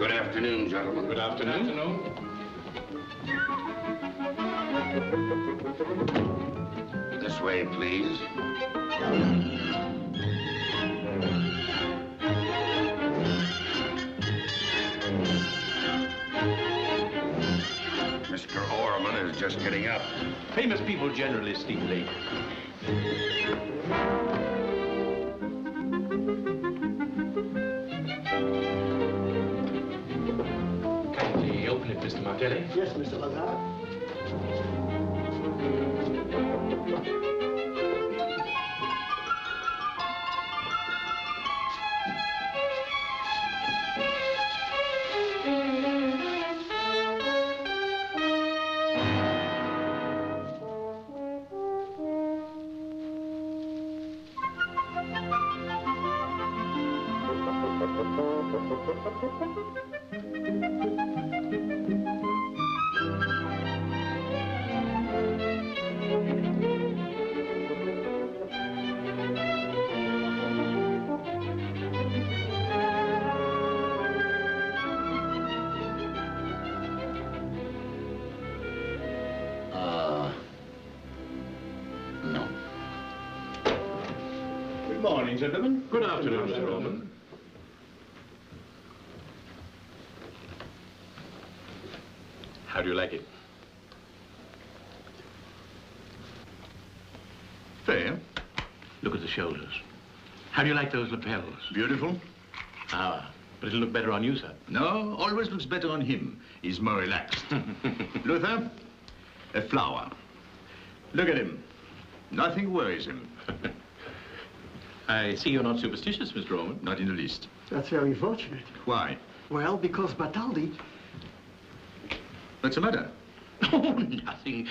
Good afternoon, gentlemen. Good afternoon. This way, please. Mr. Orman is just getting up. Famous people generally sleep late. Kindly open it, Mr. Martelli. Yes, Mr. Lazar. No. Good morning, gentlemen. Good afternoon, Mr. Orman. How do you like it? Fair. Look at the shoulders. How do you like those lapels? Beautiful. Ah, but it'll look better on you, sir. No, always looks better on him. He's more relaxed. Luther, a flower. Look at him. Nothing worries him. I see you're not superstitious, Mr. Orman. Not in the least. That's very fortunate. Why? Well, because Bataldi... What's the matter? Oh, nothing.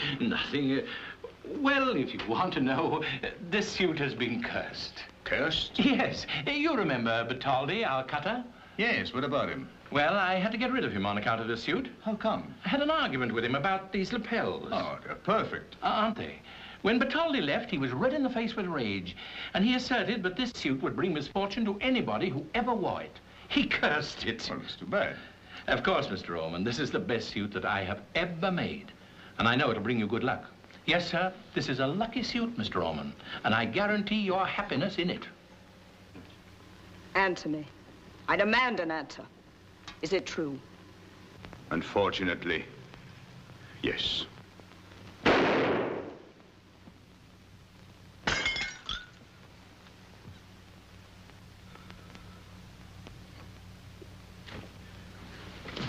Well, if you want to know, this suit has been cursed. Cursed? Yes. You remember Bataldi, our cutter? Yes, what about him? Well, I had to get rid of him on account of this suit. How come? I had an argument with him about these lapels. Oh, they're perfect. Aren't they? When Bataldi left, he was red in the face with rage, and he asserted that this suit would bring misfortune to anybody who ever wore it. He cursed it. Well, it's too bad. Of course, Mr. Orman, this is the best suit that I have ever made, and I know it'll bring you good luck. Yes, sir, this is a lucky suit, Mr. Orman, and I guarantee your happiness in it. Answer me. I demand an answer. Is it true? Unfortunately, yes.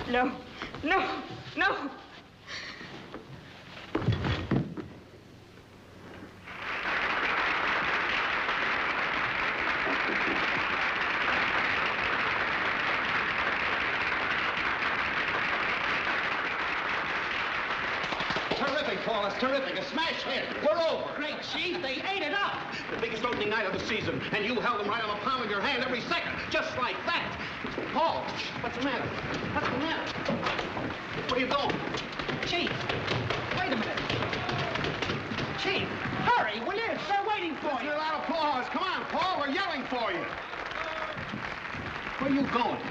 No, no, no. Terrific, Paul. It's terrific. A smash hit. We're over. Great, Chief. They ate it up. The biggest opening night of the season, and you held them right on the palm of your hand every second, just like that. Paul, what's the matter? What's the matter? Where are you going? Chief, wait a minute. Chief, hurry, will you? They're waiting for Listen you. to that applause. Come on, Paul. We're yelling for you. Where are you going?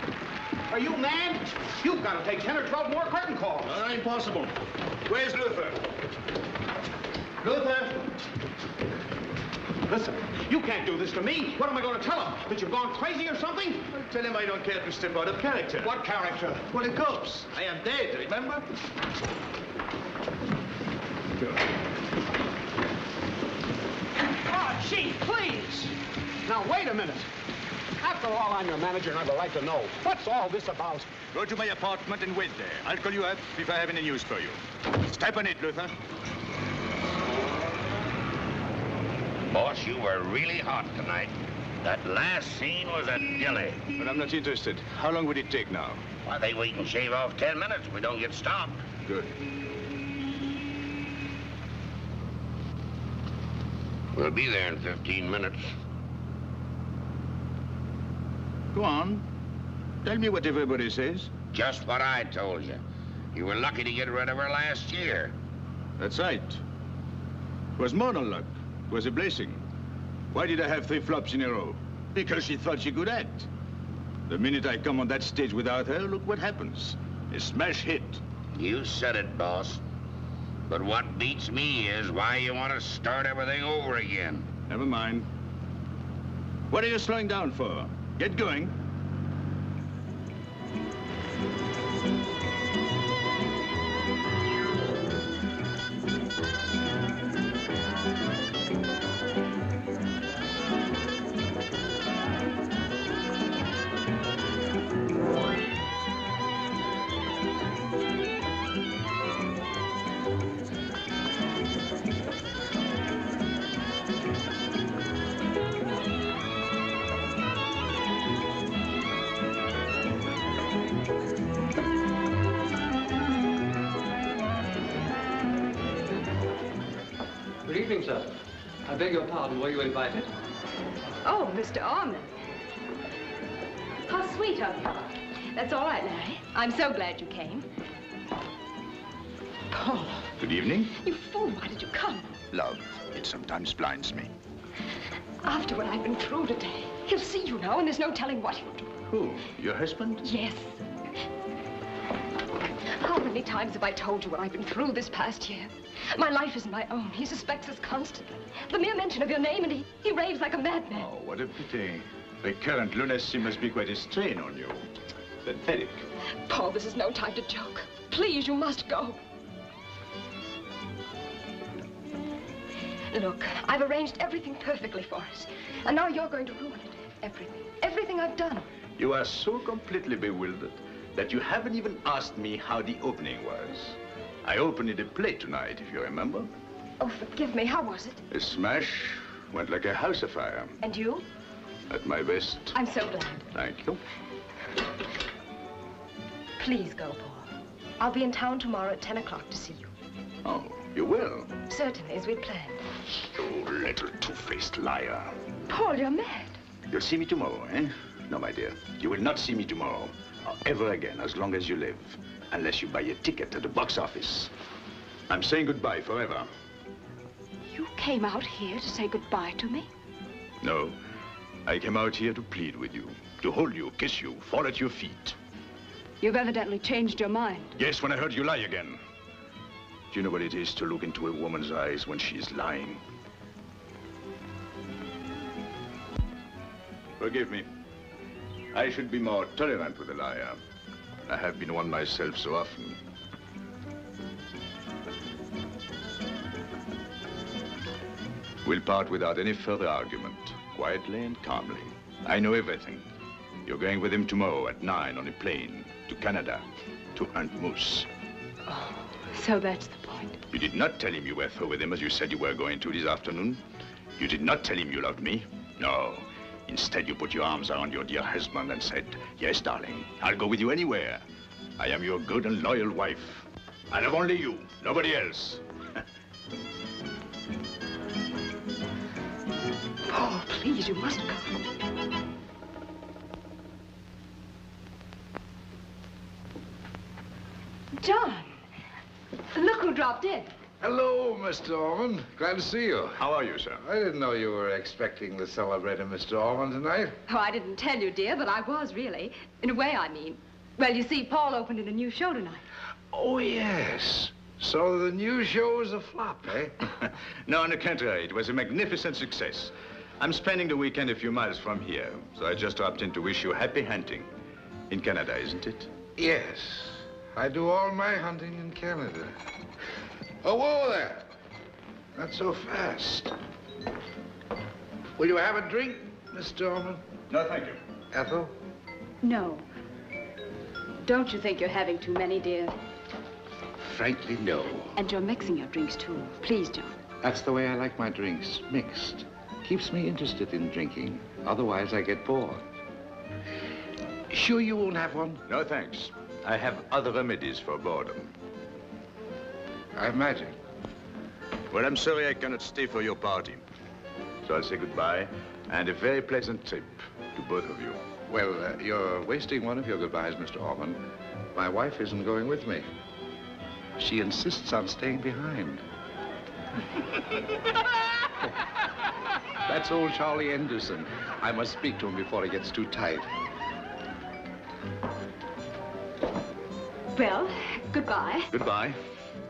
Are you mad? You've got to take 10 or 12 more curtain calls. That ain't possible. Where's Luther? Luther? Listen, you can't do this to me. What am I going to tell him? That you've gone crazy or something? Well, tell him I don't care to step out of character. What character? Well, a corpse. I am dead, remember? Oh, Chief, please. Now, wait a minute. After all, I'm your manager and I have a right to know. What's all this about? Go to my apartment and wait there. I'll call you up if I have any news for you. Step on it, Luther. Boss, you were really hot tonight. That last scene was a dilly. But I'm not interested. How long would it take now? Well, they wait and shave off 10 minutes. We don't get stopped. Good. We'll be there in 15 minutes. Go on. Tell me what everybody says. Just what I told you. You were lucky to get rid of her last year. That's right. It was more than luck. It was a blessing. Why did I have 3 flops in a row? Because she thought she could act. The minute I come on that stage without her, look what happens. A smash hit. You said it, boss. But what beats me is why you want to start everything over again. Never mind. What are you slowing down for? Get going. Good evening, sir. I beg your pardon, were you invited? Oh, Mr. Ormond. How sweet of you. That's all right, Larry. I'm so glad you came. Paul, Good evening. you fool, why did you come? Love, it sometimes blinds me. After what I've been through today, he'll see you now, and there's no telling what he'll do. Who? Your husband? Yes. How many times have I told you what I've been through this past year? My life isn't my own. He suspects us constantly. The mere mention of your name, and he raves like a madman. Oh, what a pity. Recurrent lunacy must be quite a strain on you. Pathetic. Paul, this is no time to joke. Please, you must go. Look, I've arranged everything perfectly for us. And now you're going to ruin it. Everything. Everything I've done. You are so completely bewildered that you haven't even asked me how the opening was. I opened a play tonight, if you remember. Oh, forgive me. How was it? A smash went like a house afire. And you? At my best. I'm so glad. Thank you. Please go, Paul. I'll be in town tomorrow at 10 o'clock to see you. Oh, you will? Certainly, as we planned. You little two-faced liar. Paul, you're mad. You'll see me tomorrow, eh? No, my dear. You will not see me tomorrow. Or ever again, as long as you live. Unless you buy a ticket at the box office. I'm saying goodbye forever. You came out here to say goodbye to me? No. I came out here to plead with you. To hold you, kiss you, fall at your feet. You've evidently changed your mind. Yes, when I heard you lie again. Do you know what it is to look into a woman's eyes when she's lying? Forgive me. I should be more tolerant with a liar. I have been one myself so often. We'll part without any further argument, quietly and calmly. I know everything. You're going with him tomorrow at 9 on a plane to Canada to hunt moose. Oh, so that's the point. You did not tell him you were through with him as you said you were going to this afternoon. You did not tell him you loved me. No. Instead, you put your arms around your dear husband and said, yes, darling, I'll go with you anywhere. I am your good and loyal wife. I love only you, nobody else. Paul, please, you must go. John, look who dropped in. Hello, Mr. Ormond. Glad to see you. How are you, sir? I didn't know you were expecting the celebrated Mr. Ormond tonight. Oh, I didn't tell you, dear, but I was really. In a way, I mean. Well, you see, Paul opened in a new show tonight. Oh, yes. So the new show is a flop, eh? No, on the contrary, it was a magnificent success. I'm spending the weekend a few miles from here, so I just dropped in to wish you happy hunting. In Canada, isn't it? Yes. I do all my hunting in Canada. Oh, whoa there. Not so fast. Will you have a drink, Mr. Ormond? No, thank you. Ethel? No. Don't you think you're having too many, dear? Frankly, no. And you're mixing your drinks, too. Please, John. That's the way I like my drinks, mixed. Keeps me interested in drinking. Otherwise, I get bored. Sure you won't have one? No, thanks. I have other remedies for boredom. I imagine. Well, I'm sorry I cannot stay for your party. So I'll say goodbye, and a very pleasant trip to both of you. Well, you're wasting one of your goodbyes, Mr. Ormond. My wife isn't going with me. She insists on staying behind. That's old Charlie Anderson. I must speak to him before he gets too tight. Well, goodbye. Goodbye.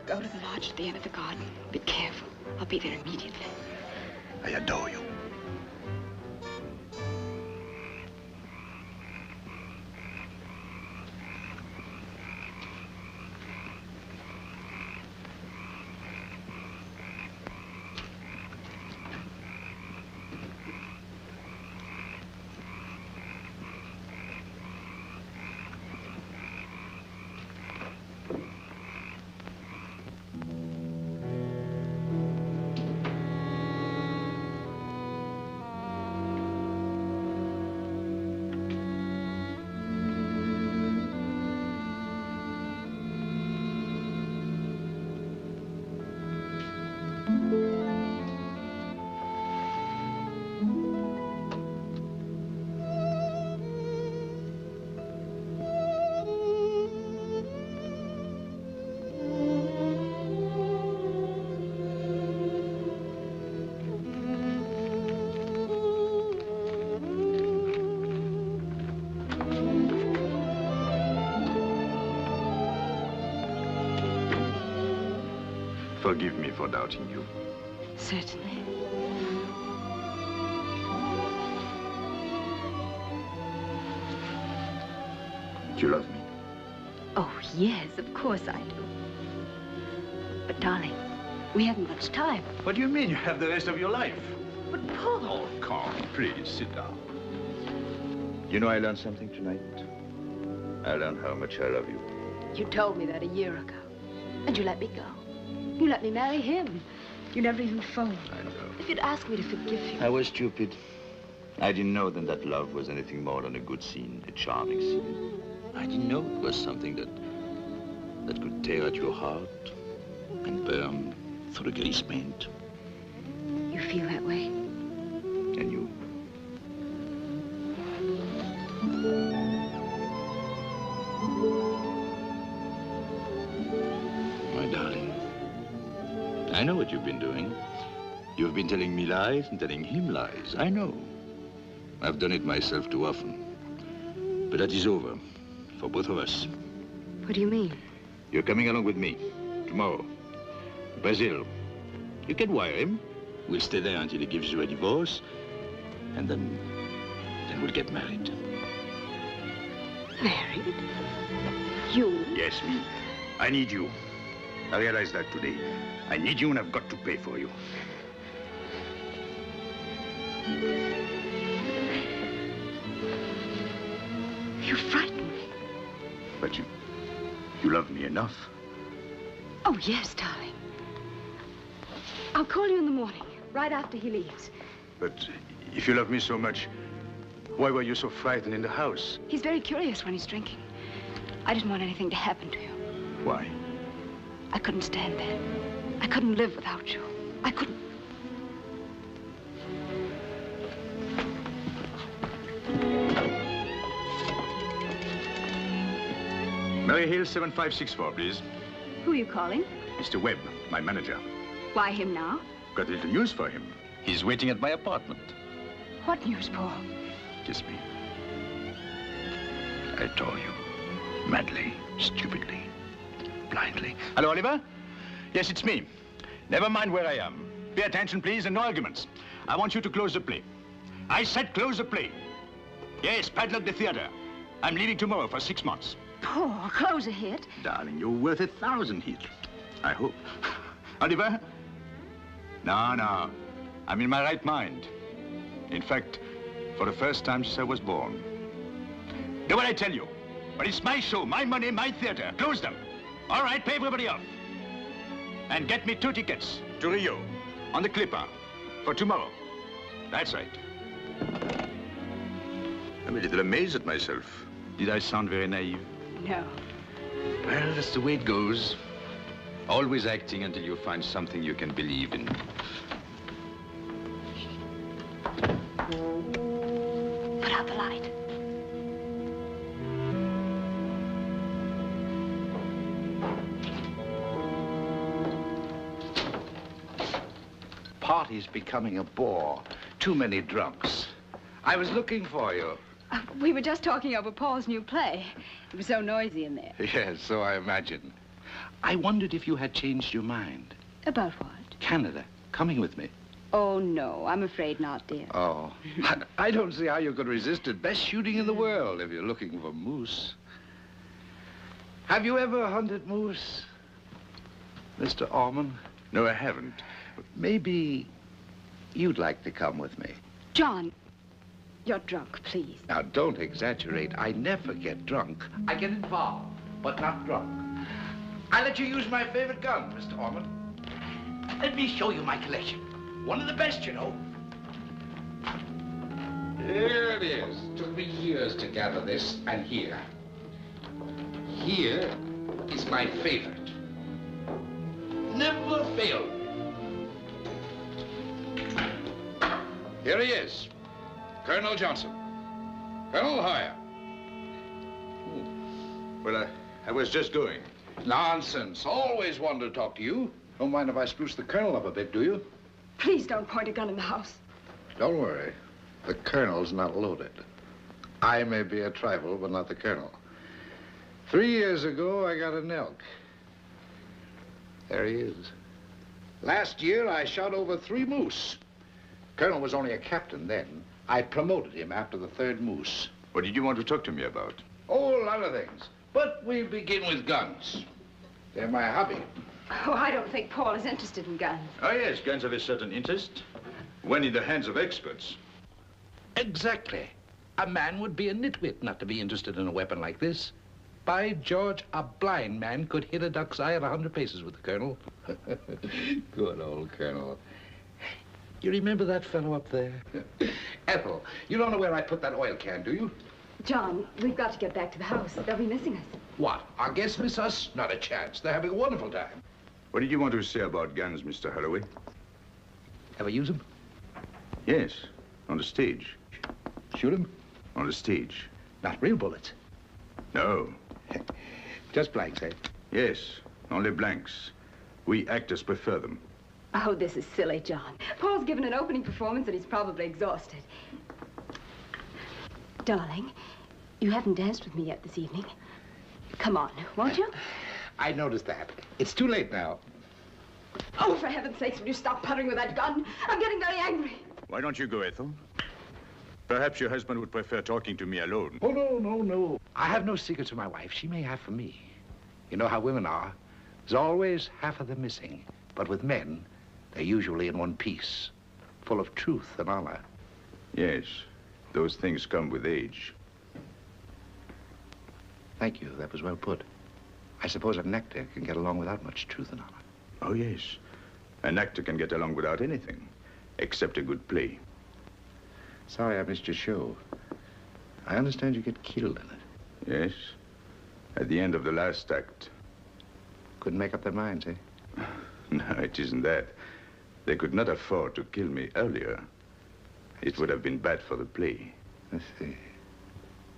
Go to the lodge at the end of the garden. Be careful. I'll be there immediately. I adore you. Forgive me for doubting you. Certainly. Do you love me? Oh, yes, of course I do. But, darling, we haven't much time. What do you mean? You have the rest of your life. But, Paul... Oh, come, please, sit down. You know, I learned something tonight. I learned how much I love you. You told me that a year ago. And you let me go. You let me marry him. You never even phoned. I know. If you'd asked me to forgive you... I was stupid. I didn't know then that love was anything more than a good scene, a charming scene. I didn't know it was something that could tear at your heart and burn through the grease paint. You feel that way? And you? My darling, I know what you've been doing. You've been telling me lies and telling him lies. I know. I've done it myself too often. But that is over, for both of us. What do you mean? You're coming along with me, tomorrow. Brazil. You can wire him. We'll stay there until he gives you a divorce. And then we'll get married. Married? You? Yes, me. I need you. I realized that today. I need you and I've got to pay for you. You frighten me. But you love me enough. Oh, yes, darling. I'll call you in the morning, right after he leaves. But if you love me so much, why were you so frightened in the house? He's very curious when he's drinking. I didn't want anything to happen to you. Why? I couldn't stand that. I couldn't live without you. I couldn't. Mary Hill, 7564, please. Who are you calling? Mr. Webb, my manager. Why him now? Got a little news for him. He's waiting at my apartment. What news, Paul? Kiss me. I adore you. Madly, stupidly, blindly. Hello, Oliver? Yes, it's me. Never mind where I am. Pay attention, please, and no arguments. I want you to close the play. I said close the play. Yes, padlock the theater. I'm leaving tomorrow for 6 months. Paul, close a hit. Darling, you're worth 1,000 hits. I hope. Oliver? No. I'm in my right mind. In fact, for the first time since I was born. Do what I tell you. But it's my show, my money, my theater. Close them. All right, pay everybody off. And get me 2 tickets to Rio on the Clipper for tomorrow. That's right. I'm a little amazed at myself. Did I sound very naive? No. Well, that's the way it goes. Always acting until you find something you can believe in. Put out the light. Party's becoming a bore. Too many drunks. I was looking for you. We were just talking over Paul's new play. It was so noisy in there. Yes, so I imagine. I wondered if you had changed your mind. About what? Canada. Coming with me. Oh, no. I'm afraid not, dear. Oh. I don't see how you could resist it. Best shooting in the world if you're looking for moose. Have you ever hunted moose, Mr. Orman? No, I haven't. Maybe you'd like to come with me. John, you're drunk, please. Now, don't exaggerate. I never get drunk. I get involved, but not drunk. I let you use my favorite gun, Mr. Orman. Let me show you my collection. One of the best, you know. Here it is. Took me years to gather this, and here. Here is my favorite. Never failed. Here he is. Colonel Johnson. Colonel Hoyer. Well, I was just going. Nonsense. Always wanted to talk to you. Don't mind if I spruce the Colonel up a bit, do you? Please don't point a gun in the house. Don't worry. The Colonel's not loaded. I may be a trifle, but not the Colonel. 3 years ago, I got an elk. There he is. Last year, I shot over 3 moose. Colonel was only a captain then. I promoted him after the 3rd moose. What did you want to talk to me about? Oh, a lot of things. But we begin with guns. They're my hobby. Oh, I don't think Paul is interested in guns. Oh, yes, guns have a certain interest. When in the hands of experts. Exactly. A man would be a nitwit not to be interested in a weapon like this. By George, a blind man could hit a duck's eye at 100 paces with the Colonel. Good old Colonel. You remember that fellow up there? Ethel, you don't know where I put that oil can, do you? John, we've got to get back to the house. They'll be missing us. What? Our guests miss us? Not a chance. They're having a wonderful time. What did you want to say about guns, Mr. Holloway? Ever use them? Yes, on the stage. Shoot them? On the stage. Not real bullets? No. Just blanks, eh? Yes, only blanks. We actors prefer them. Oh, this is silly, John. Paul's given an opening performance and he's probably exhausted. Darling, you haven't danced with me yet this evening. Come on, won't you? I noticed that. It's too late now. Oh, for heaven's sakes, will you stop puttering with that gun? I'm getting very angry. Why don't you go, Ethel? Perhaps your husband would prefer talking to me alone. Oh, no. I have no secrets from my wife. She may have from me. You know how women are. There's always half of them missing. But with men, they're usually in one piece, full of truth and honor. Yes, those things come with age. Thank you. That was well put. I suppose an actor can get along without much truth and honor. Oh, yes. An actor can get along without anything, except a good play. Sorry I missed your show. I understand you get killed in it. Yes, at the end of the last act. Couldn't make up their minds, eh? No, it isn't that. They could not afford to kill me earlier. It would have been bad for the play. I see.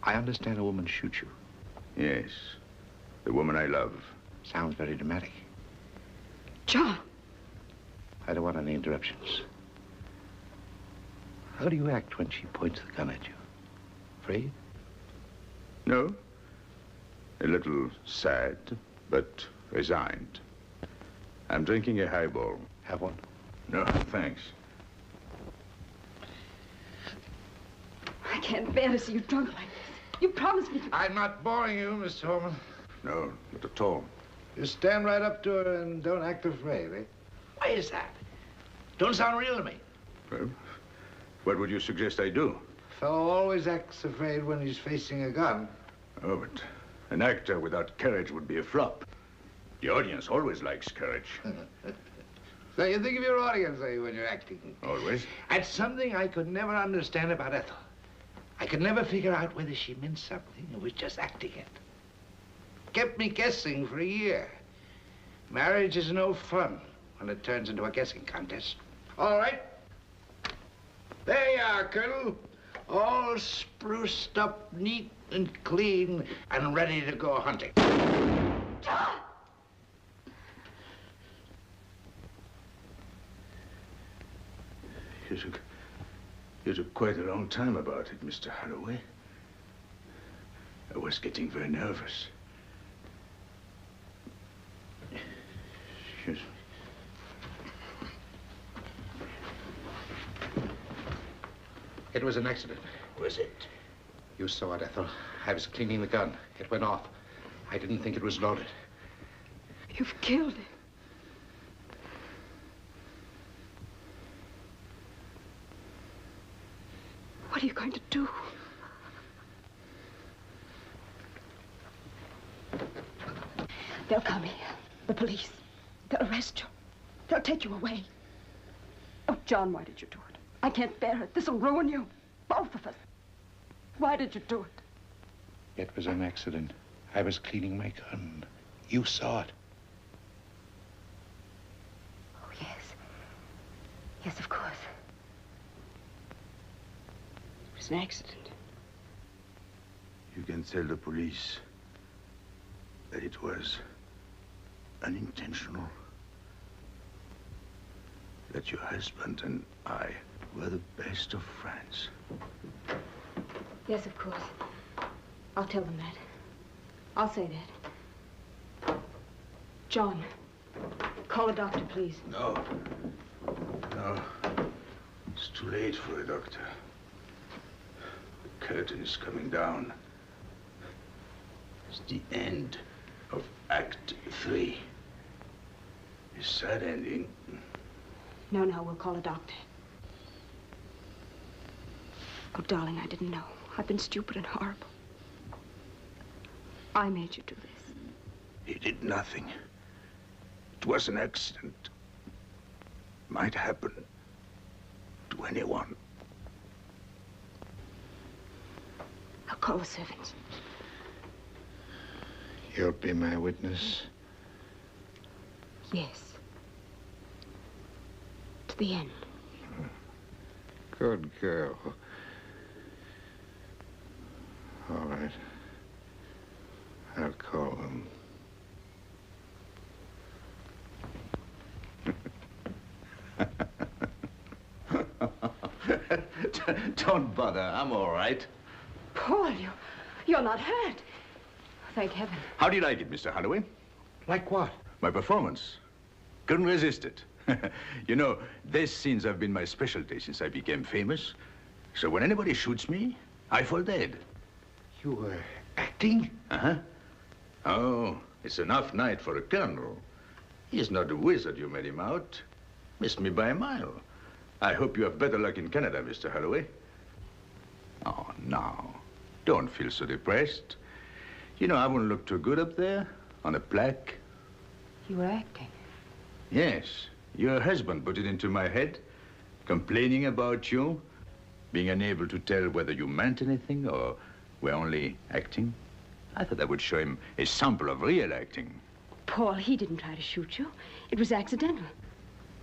I understand a woman shoots you. Yes, the woman I love. Sounds very dramatic. John. I don't want any interruptions. How do you act when she points the gun at you? Afraid? No. A little sad, but resigned. I'm drinking a highball. Have one? No, thanks. I can't bear to see you drunk like this. You promised me to... I'm not boring you, Mr. Holman. No, not at all. Just stand right up to her and don't act afraid, eh? Why is that? Don't sound real to me. Well, what would you suggest I do? A fellow always acts afraid when he's facing a gun. Oh, but an actor without courage would be a flop. The audience always likes courage. So you think of your audience, eh, when you're acting? Always. That's something I could never understand about Ethel. I could never figure out whether she meant something or was just acting it. Kept me guessing for a year. Marriage is no fun when it turns into a guessing contest. All right. There you are, Colonel. All spruced up, neat and clean, and ready to go hunting. John! You took quite a long time about it, Mr. Holloway. I was getting very nervous. Excuse me. It was an accident. Was it? You saw it, Ethel. I was cleaning the gun. It went off. I didn't think it was loaded. You've killed him. What are you going to do? They'll come here. The police. They'll arrest you. They'll take you away. Oh, John, why did you do it? I can't bear it. This'll ruin you. Both of us. Why did you do it? It was an accident. I was cleaning my gun. You saw it. Oh, yes. Yes, of course. It was an accident. You can tell the police that it was unintentional. That your husband and I were the best of friends. Yes, of course. I'll tell them that. I'll say that. John, call a doctor, please. No. No. It's too late for a doctor. The curtain is coming down. It's the end of Act 3. A sad ending. No, we'll call a doctor. Oh, darling, I didn't know. I've been stupid and horrible. I made you do this. He did nothing. It was an accident. Might happen to anyone. I'll call the servants. You'll be my witness. Yes. To the end. Good girl. All right. I'll call them. Don't bother. I'm all right. Paul, you're not hurt. Thank heaven. How do you like it, Mr. Holloway? Like what? My performance. Couldn't resist it. You know, these scenes have been my specialty since I became famous. So when anybody shoots me, I fall dead. You were acting? Uh-huh. Oh, it's an off night for a colonel. He's not a wizard, you made him out. Missed me by a mile. I hope you have better luck in Canada, Mr. Holloway. Oh, now, don't feel so depressed. You know, I wouldn't look too good up there on a plaque. You were acting? Yes. Your husband put it into my head, complaining about you, being unable to tell whether you meant anything or were only acting. I thought that would show him a sample of real acting. Paul, he didn't try to shoot you. It was accidental.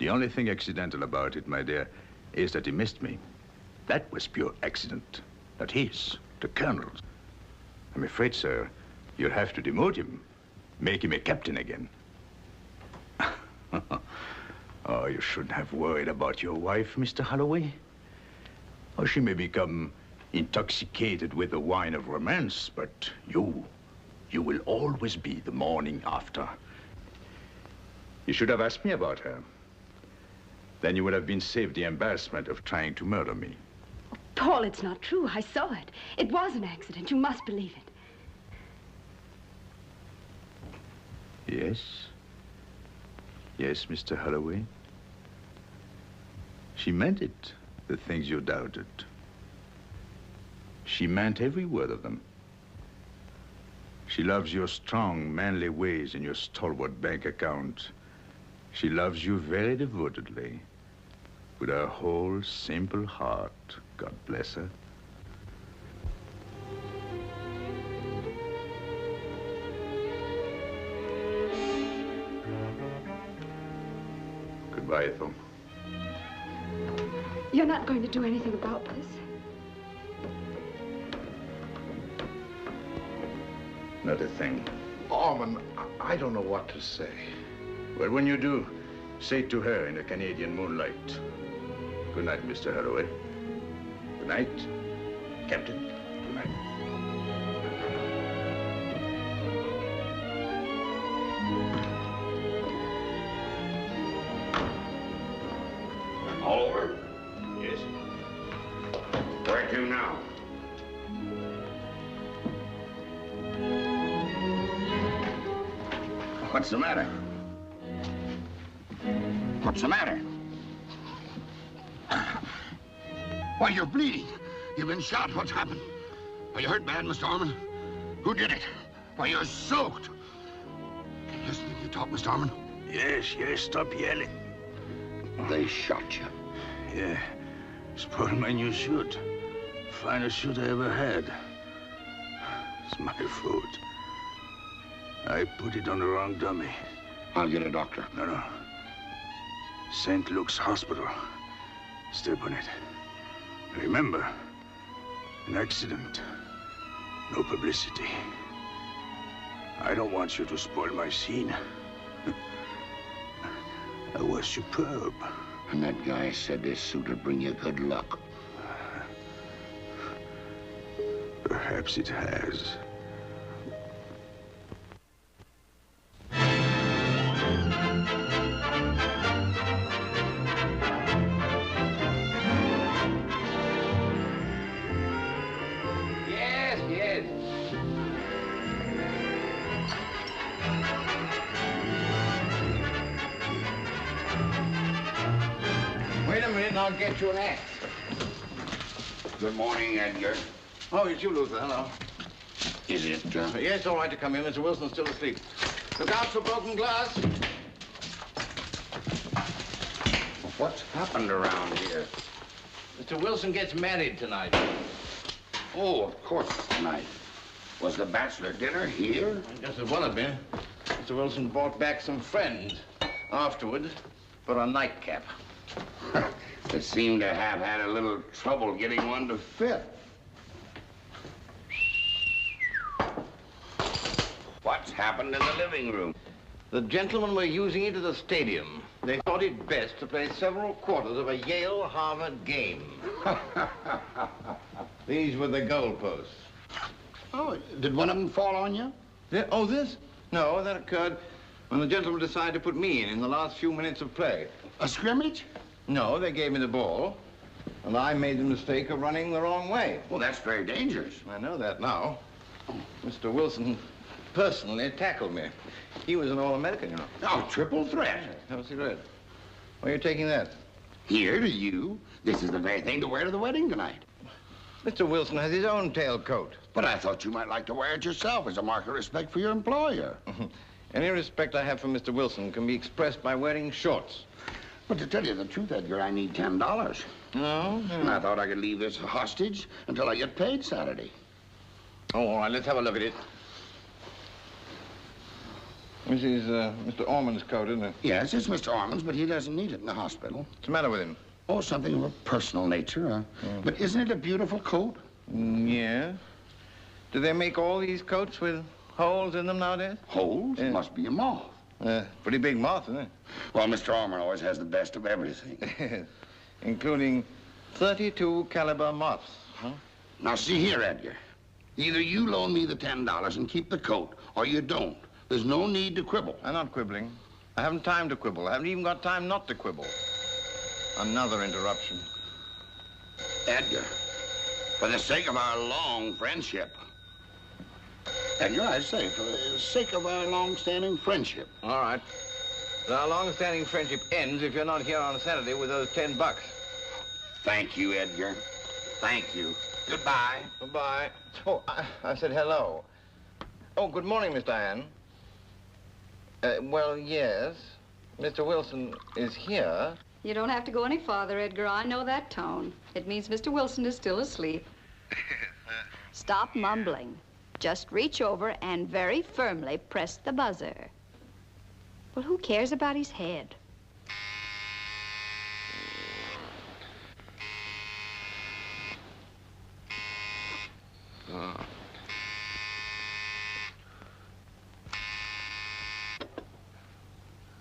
The only thing accidental about it, my dear, is that he missed me. That was pure accident. Not his, the colonel's. I'm afraid, sir, you'll have to demote him. Make him a captain again. Oh, you shouldn't have worried about your wife, Mr. Holloway. Oh, she may become intoxicated with the wine of romance, but you will always be the morning after. You should have asked me about her. Then you would have been saved the embarrassment of trying to murder me. Oh, Paul, it's not true. I saw it. It was an accident. You must believe it. Yes? Yes, Mr. Holloway. She meant it, the things you doubted. She meant every word of them. She loves your strong, manly ways and your stalwart bank account. She loves you very devotedly, with her whole simple heart. God bless her. Goodbye, Ethel. You're not going to do anything about this? Not a thing. Orman, I don't know what to say. Well, when you do, say it to her in the Canadian moonlight. Good night, Mr. Holloway. Good night, Captain. Good night. Where to now? What's the matter? What's the matter? Why, you're bleeding. You've been shot. What's happened? Are you hurt bad, Mr. Orman? Who did it? Why, you're soaked. Can you listen to me talk, Mr. Orman? Yes, stop yelling. They shot you. Yeah, spoiled my new suit. Finest suit I ever had. It's my fault. I put it on the wrong dummy. I'll get a doctor. No. St. Luke's Hospital. Step on it. Remember, an accident. No publicity. I don't want you to spoil my scene. I was superb. And that guy said this suit would bring you good luck. Perhaps it has. Yes. Wait a minute and I'll get you an act. Good morning, Edgar. Oh, it's you, Luther. Hello. Is it, Yes, it's all right to come in. Mr. Wilson's still asleep. Look out for broken glass. What's happened around here? Mr. Wilson gets married tonight. Oh, of course, tonight. Was the bachelor dinner here? I guess it would have been. Mr. Wilson brought back some friends afterwards for a nightcap. They seem to have had a little trouble getting one to fit. What's happened in the living room? The gentlemen were using it as a stadium. They thought it best to play several quarters of a Yale-Harvard game. These were the goalposts. Oh, did one of them fall on you? Oh, this? No, that occurred when the gentlemen decided to put me in the last few minutes of play. A scrimmage? No, they gave me the ball, and I made the mistake of running the wrong way. Well, that's very dangerous. I know that now. Mr. Wilson personally tackled me. He was an All-American, you know. Oh, triple threat. Have a cigarette. Where are you taking that? Here to you. This is the very thing to wear to the wedding tonight. Mr. Wilson has his own tailcoat. But I thought you might like to wear it yourself as a mark of respect for your employer. Any respect I have for Mr. Wilson can be expressed by wearing shorts. But to tell you the truth, Edgar, I need $10. No? And I thought I could leave this hostage until I get paid Saturday. Oh, all right, let's have a look at it. This is Mr. Orman's coat, isn't it? Yes, it's Mr. Orman's, but he doesn't need it in the hospital. What's the matter with him? Oh, something of a personal nature. But isn't it a beautiful coat? Yeah. Do they make all these coats with holes in them nowadays? Holes? Yeah. Must be a moth. Pretty big moth, isn't it? Well, Mr. Orman always has the best of everything. Including 32 caliber moths, huh? Now, see here, Edgar. Either you loan me the $10 and keep the coat, or you don't. There's no need to quibble. I'm not quibbling. I haven't time to quibble. I haven't even got time not to quibble. Another interruption. Edgar, for the sake of our long friendship. Edgar, I say, for the sake of our long-standing friendship. All right. But our long-standing friendship ends if you're not here on Saturday with those $10. Thank you, Edgar. Thank you. Goodbye. Goodbye. Oh, I said hello. Oh, good morning, Miss Diane. Well, yes. Mr. Wilson is here. You don't have to go any farther, Edgar. I know that tone. It means Mr. Wilson is still asleep. Stop mumbling. Just reach over and very firmly press the buzzer. Well, who cares about his head?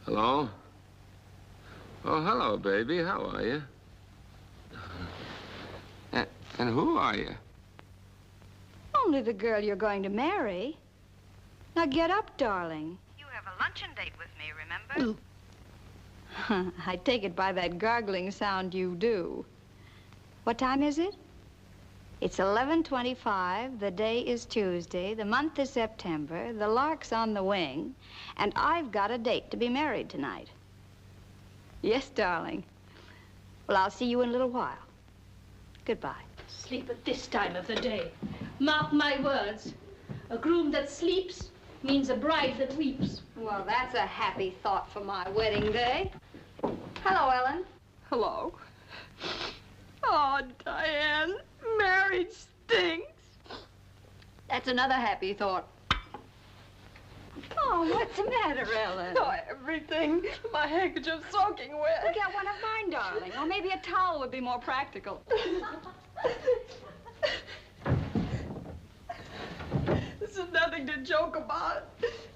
Hello? Oh, hello, baby. How are you? And who are you? Only the girl you're going to marry. Now get up, darling. You have a luncheon date with me, remember? I take it by that gargling sound you do. What time is it? It's 11:25, the day is Tuesday, the month is September, the lark's on the wing, and I've got a date to be married tonight. Yes, darling. Well, I'll see you in a little while. Goodbye. Sleep at this time of the day. Mark my words. A groom that sleeps means a bride that weeps. Well, that's a happy thought for my wedding day. Hello, Ellen. Hello. Oh, Diane, marriage stinks. That's another happy thought. Oh, what's the matter, Ellen? Oh, everything. My handkerchief's soaking wet. Well, get one of mine, darling. Or maybe a towel would be more practical. This is nothing to joke about.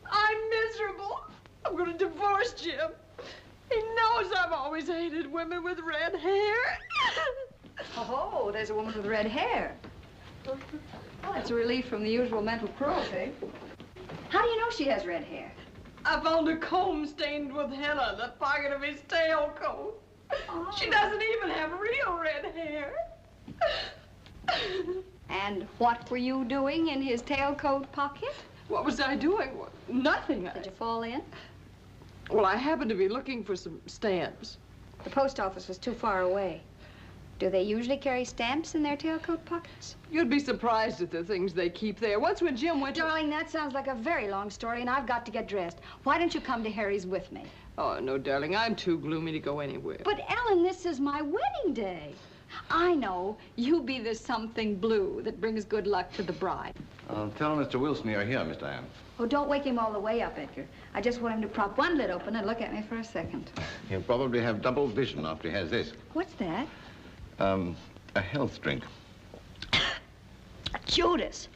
I'm miserable. I'm going to divorce Jim. He knows I've always hated women with red hair. Oh, there's a woman with red hair. Well, that's a relief from the usual mental cruelty. How do you know she has red hair? I found a comb stained with henna in the pocket of his tailcoat. Oh. She doesn't even have real red hair. And what were you doing in his tailcoat pocket? What was I doing? Nothing. Did you fall in? Well, I happened to be looking for some stamps. The post office was too far away. Do they usually carry stamps in their tailcoat pockets? You'd be surprised at the things they keep there. Once when Jim went to... Darling, that sounds like a very long story, and I've got to get dressed. Why don't you come to Harry's with me? Oh, no, darling. I'm too gloomy to go anywhere. But, Ellen, this is my wedding day. I know. You be the something blue that brings good luck to the bride. Tell Mr. Wilson you're here, Miss Diane. Oh, don't wake him all the way up, Edgar. I just want him to prop one lid open and look at me for a second. He'll probably have double vision after he has this. What's that? A health drink. Judas.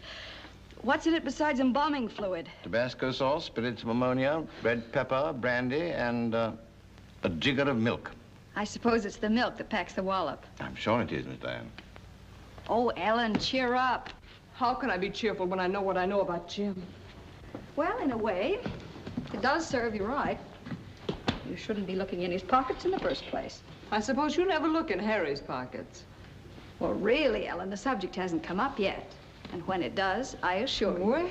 What's in it besides embalming fluid? Tabasco sauce, spirits of ammonia, red pepper, brandy, and a jigger of milk. I suppose it's the milk that packs the wallop. I'm sure it is, Miss Diane. Oh, Ellen, cheer up. How can I be cheerful when I know what I know about Jim? Well, in a way, it does serve you right. You shouldn't be looking in his pockets in the first place. I suppose you never look in Harry's pockets. Well, really, Ellen, the subject hasn't come up yet. And when it does, I assure you...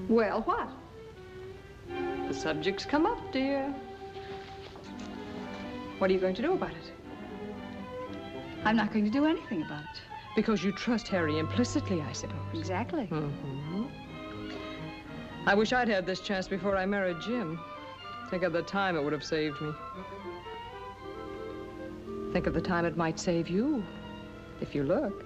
Well, what? The subject's come up, dear. What are you going to do about it? I'm not going to do anything about it. Because you trust Harry implicitly, I suppose. Exactly. Mm-hmm. I wish I'd had this chance before I married Jim. Think of the time it would have saved me. Think of the time it might save you, if you look.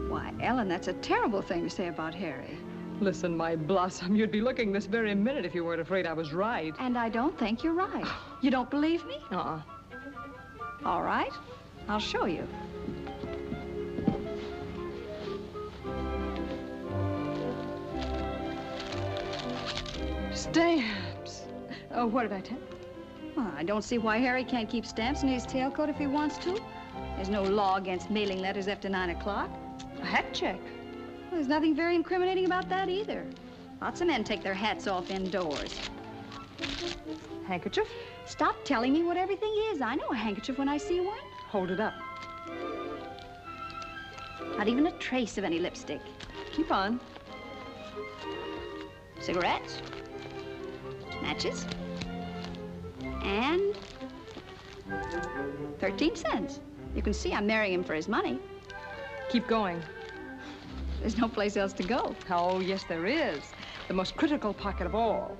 Why, Ellen, that's a terrible thing to say about Harry. Listen, my blossom, you'd be looking this very minute if you weren't afraid I was right. And I don't think you're right. You don't believe me? Uh-uh. All right, I'll show you. Stamps. Oh, what did I tell you? Well, I don't see why Harry can't keep stamps in his tailcoat if he wants to. There's no law against mailing letters after 9 o'clock. A hat check. Well, there's nothing very incriminating about that either. Lots of men take their hats off indoors. Handkerchief? Stop telling me what everything is. I know a handkerchief when I see one. Hold it up. Not even a trace of any lipstick. Keep on. Cigarettes. Matches. And 13 cents. You can see I'm marrying him for his money. Keep going. There's no place else to go. Oh, yes, there is. The most critical pocket of all.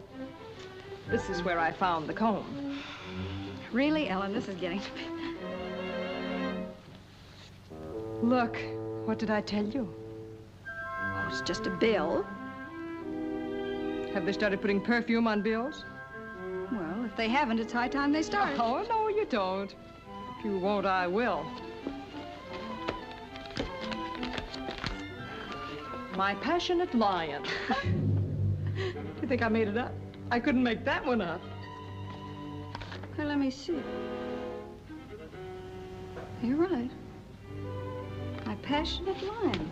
This is where I found the comb. Really, Ellen, this is getting to be... Look, what did I tell you? Oh, it's just a bill. Have they started putting perfume on bills? Well, if they haven't, it's high time they start. Oh, no, you don't. If you won't, I will. My passionate lion. You think I made it up? I couldn't make that one up. Well, let me see. You're right. My passionate lion.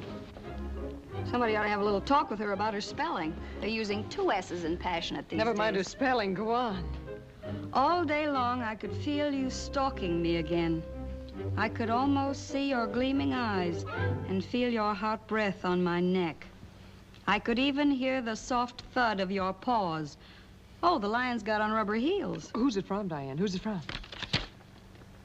Somebody ought to have a little talk with her about her spelling. They're using 2 S's in passionate these days. Never mind her spelling. Go on. All day long, I could feel you stalking me again. I could almost see your gleaming eyes and feel your hot breath on my neck. I could even hear the soft thud of your paws. Oh, the lion's got on rubber heels. Who's it from, Diane? Who's it from?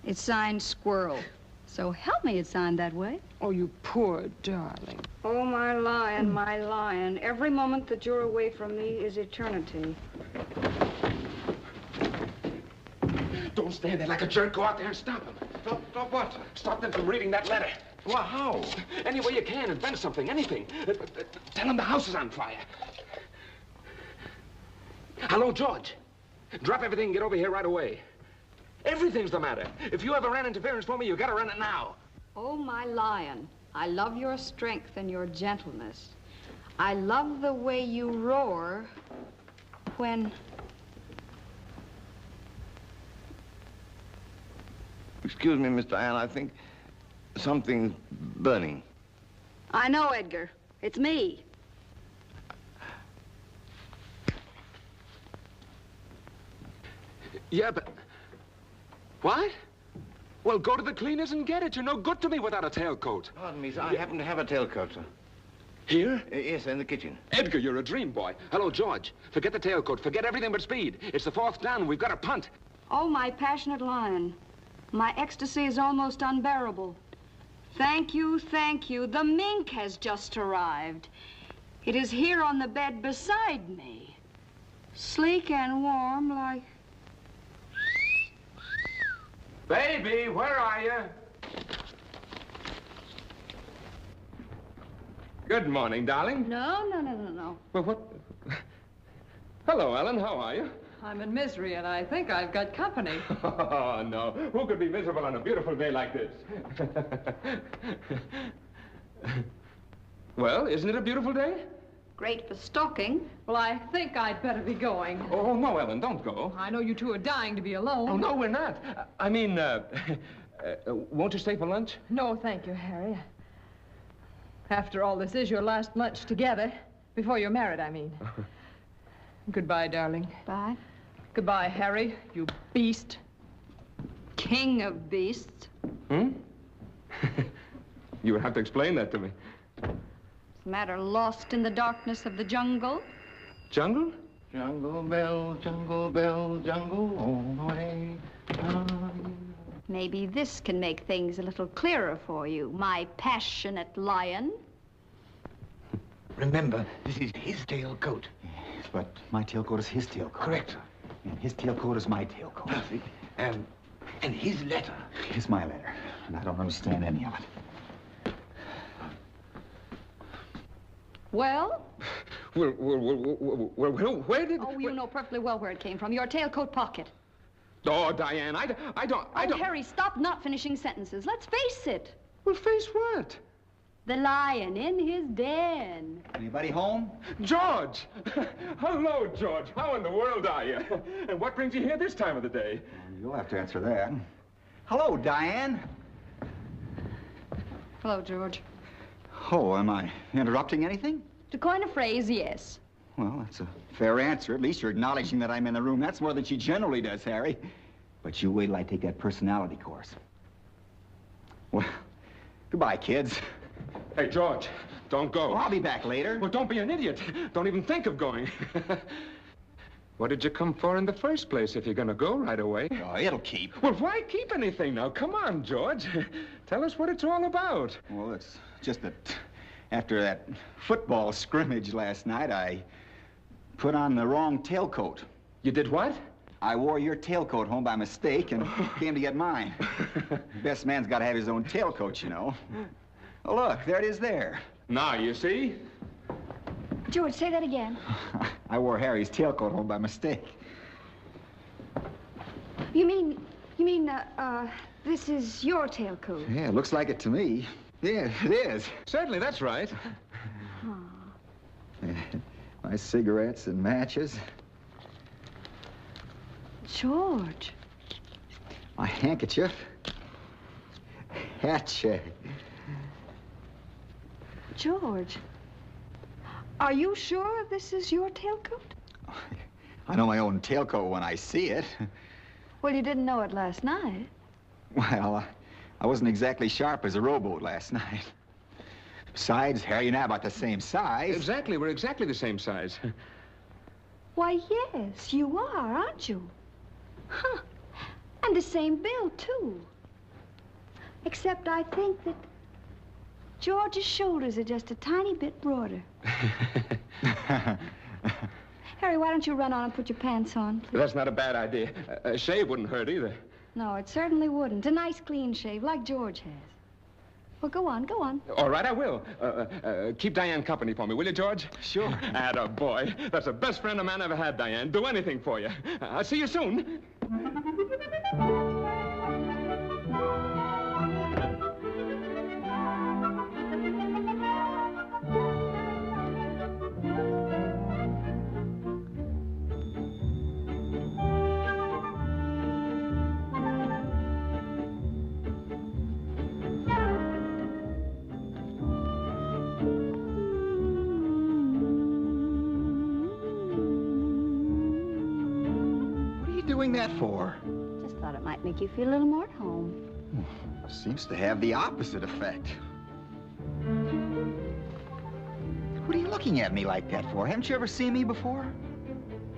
It's signed Squirrel. So help me, it's signed that way. Oh, you poor darling. Oh, my lion, my lion. Every moment that you're away from me is eternity. Don't stand there like a jerk. Go out there and stop them. Stop what? Stop them from reading that letter. Well, how? Any way you can, invent something, anything. Tell them the house is on fire. Hello, George. Drop everything and get over here right away. Everything's the matter. If you ever ran interference for me, you gotta run it now. Oh, my lion, I love your strength and your gentleness. I love the way you roar when... Excuse me, Miss Diane, I think something's burning. I know, Edgar. It's me. Yeah, but... What? Well, go to the cleaners and get it. You're no good to me without a tailcoat. Pardon me, sir. I happen to have a tailcoat, sir. Here? Yes, in the kitchen. Edgar, you're a dream boy. Hello, George. Forget the tailcoat. Forget everything but speed. It's the 4th down. We've got to punt. Oh, my passionate lion. My ecstasy is almost unbearable. Thank you, thank you. The mink has just arrived. It is here on the bed beside me. Sleek and warm like... Baby, where are you? Good morning, darling. No. Well, what? Hello, Ellen. How are you? I'm in misery, and I think I've got company. Oh, no. Who could be miserable on a beautiful day like this? Well, isn't it a beautiful day? Great for stalking. Well, I think I'd better be going. Oh, no, Ellen, don't go. I know you two are dying to be alone. Oh, no, we're not. I mean, won't you stay for lunch? No, thank you, Harry. After all, this is your last lunch together. Before you're married, I mean. Goodbye, darling. Bye. Goodbye, Harry, you beast. King of beasts. Hmm? You would have to explain that to me. Matter lost in the darkness of the jungle? Jungle? Jungle bell, jungle bell, jungle all the way. Maybe this can make things a little clearer for you, my passionate lion. Remember, this is his tailcoat. Yes, but my tailcoat is his tailcoat. Correct, sir. And his tailcoat is my tailcoat. Perfect. And his letter. It's my letter, and I don't understand any of it. Well? Well, where did... Oh, you know perfectly well where it came from. Your tailcoat pocket. Oh, Diane, I don't... Harry, stop not finishing sentences. Let's face it. Well, face what? The lion in his den. Anybody home? George! Hello, George. How in the world are you? And what brings you here this time of the day? You'll have to answer that. Hello, Diane. Hello, George. Oh, am I interrupting anything? To coin a phrase, yes. Well, that's a fair answer. At least you're acknowledging that I'm in the room. That's more than she generally does, Harry. But you wait till I take that personality course. Well, goodbye, kids. Hey, George, don't go. Well, I'll be back later. Well, don't be an idiot. Don't even think of going. What did you come for in the first place if you're going to go right away? Oh, it'll keep. Well, why keep anything now? Come on, George. Tell us what it's all about. Well, it's just that after that football scrimmage last night, I put on the wrong tailcoat. You did what? I wore your tailcoat home by mistake and came to get mine. Best man's got to have his own tailcoat, you know. Oh, look, there it is there. Now, you see? George, say that again. I wore Harry's tailcoat home by mistake. You mean, this is your tailcoat? Yeah, it looks like it to me. Yeah, it is. Certainly, that's right. My cigarettes and matches. George. My handkerchief. Hat check. George, are you sure this is your tailcoat? I know my own tailcoat when I see it. Well, you didn't know it last night. Well, I wasn't exactly sharp as a rowboat last night. Besides, Harry and I are about the same size. Exactly. We're exactly the same size. Why, yes, you are, aren't you? Huh. And the same build, too. Except I think that George's shoulders are just a tiny bit broader. Harry, why don't you run on and put your pants on, please? That's not a bad idea. A shave wouldn't hurt either. No, it certainly wouldn't. A nice clean shave like George has. Well, go on, go on. All right, I will. Keep Diane company for me, will you, George? Sure. Atta boy. That's the best friend a man ever had, Diane. Do anything for you. I'll see you soon. Doing that for? Just thought it might make you feel a little more at home. Seems to have the opposite effect. What are you looking at me like that for? Haven't you ever seen me before?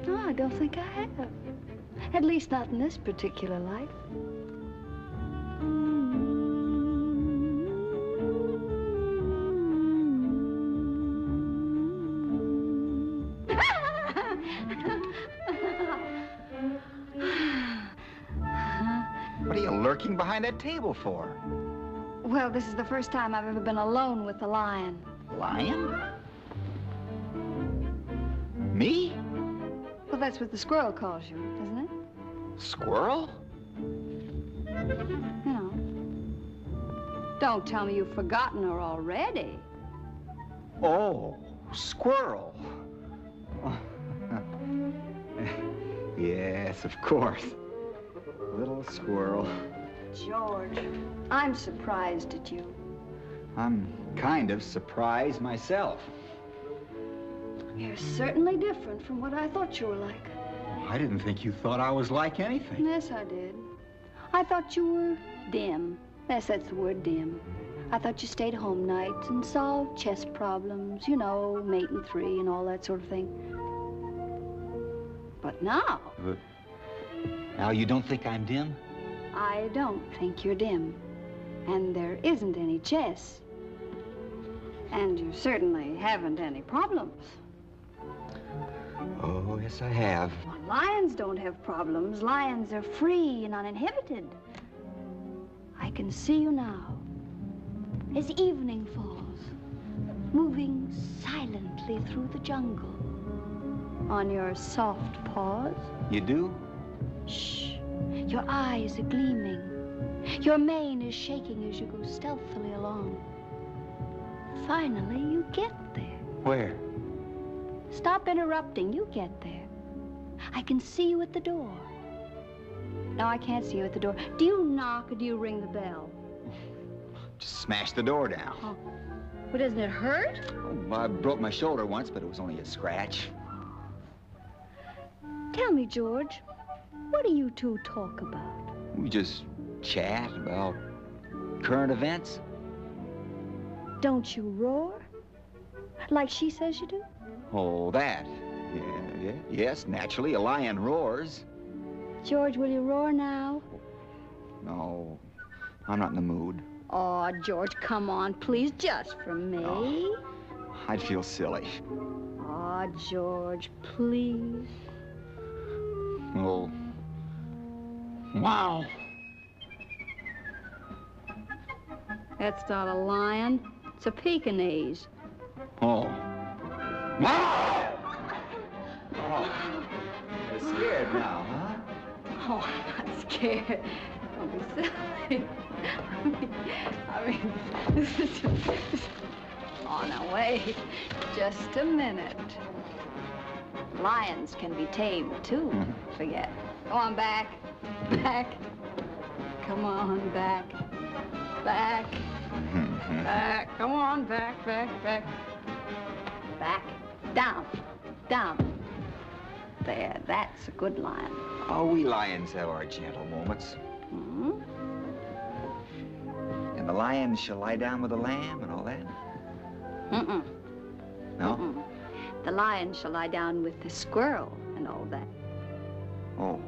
No, I don't think I have. At least not in this particular life. What are you lurking behind that table for? Well, this is the first time I've ever been alone with the lion. Lion? Me? Well, that's what the squirrel calls you, isn't it? Squirrel? You know. Don't tell me you've forgotten her already. Oh, squirrel. Yes, of course. Little squirrel. George, I'm surprised at you. I'm kind of surprised myself. You're certainly different from what I thought you were like. I didn't think you thought I was like anything. Yes, I did. I thought you were dim. Yes, that's the word, dim. I thought you stayed home nights and solved chess problems, you know, mate and three and all that sort of thing. But now... But now you don't think I'm dim? I don't think you're dim. And there isn't any chess. And you certainly haven't any problems. Oh, yes, I have. Well, lions don't have problems. Lions are free and uninhibited. I can see you now, as evening falls, moving silently through the jungle, on your soft paws. You do? Shh. Your eyes are gleaming. Your mane is shaking as you go stealthily along. Finally, you get there. Where? Stop interrupting. You get there. I can see you at the door. No, I can't see you at the door. Do you knock or do you ring the bell? Just smash the door down. Oh. Well, doesn't it hurt? Oh, I broke my shoulder once, but it was only a scratch. Tell me, George, what do you two talk about? We just chat about current events. Don't you roar? Like she says you do? Oh, that. Yes, naturally, a lion roars. George, will you roar now? No, I'm not in the mood. Oh, George, come on, please, just for me. Oh, I'd feel silly. Oh, George, please. Oh. Wow. That's not a lion. It's a Pekingese. Oh. Wow! Oh. You're scared now, huh? Oh, I'm not scared. Don't be silly. I mean, this is just... Oh, now, wait. Just a minute. Lions can be tamed, too. Forget. Go on, back. Back. Come on, back. Back. Back. Come on, back, back, back. Back. Down. Down. There, that's a good lion. Oh, we lions have our gentle moments. Hmm? the lion shall lie down with the lamb and all that? Mm-mm. No? Mm-mm. The lion shall lie down with the squirrel and all that. Oh.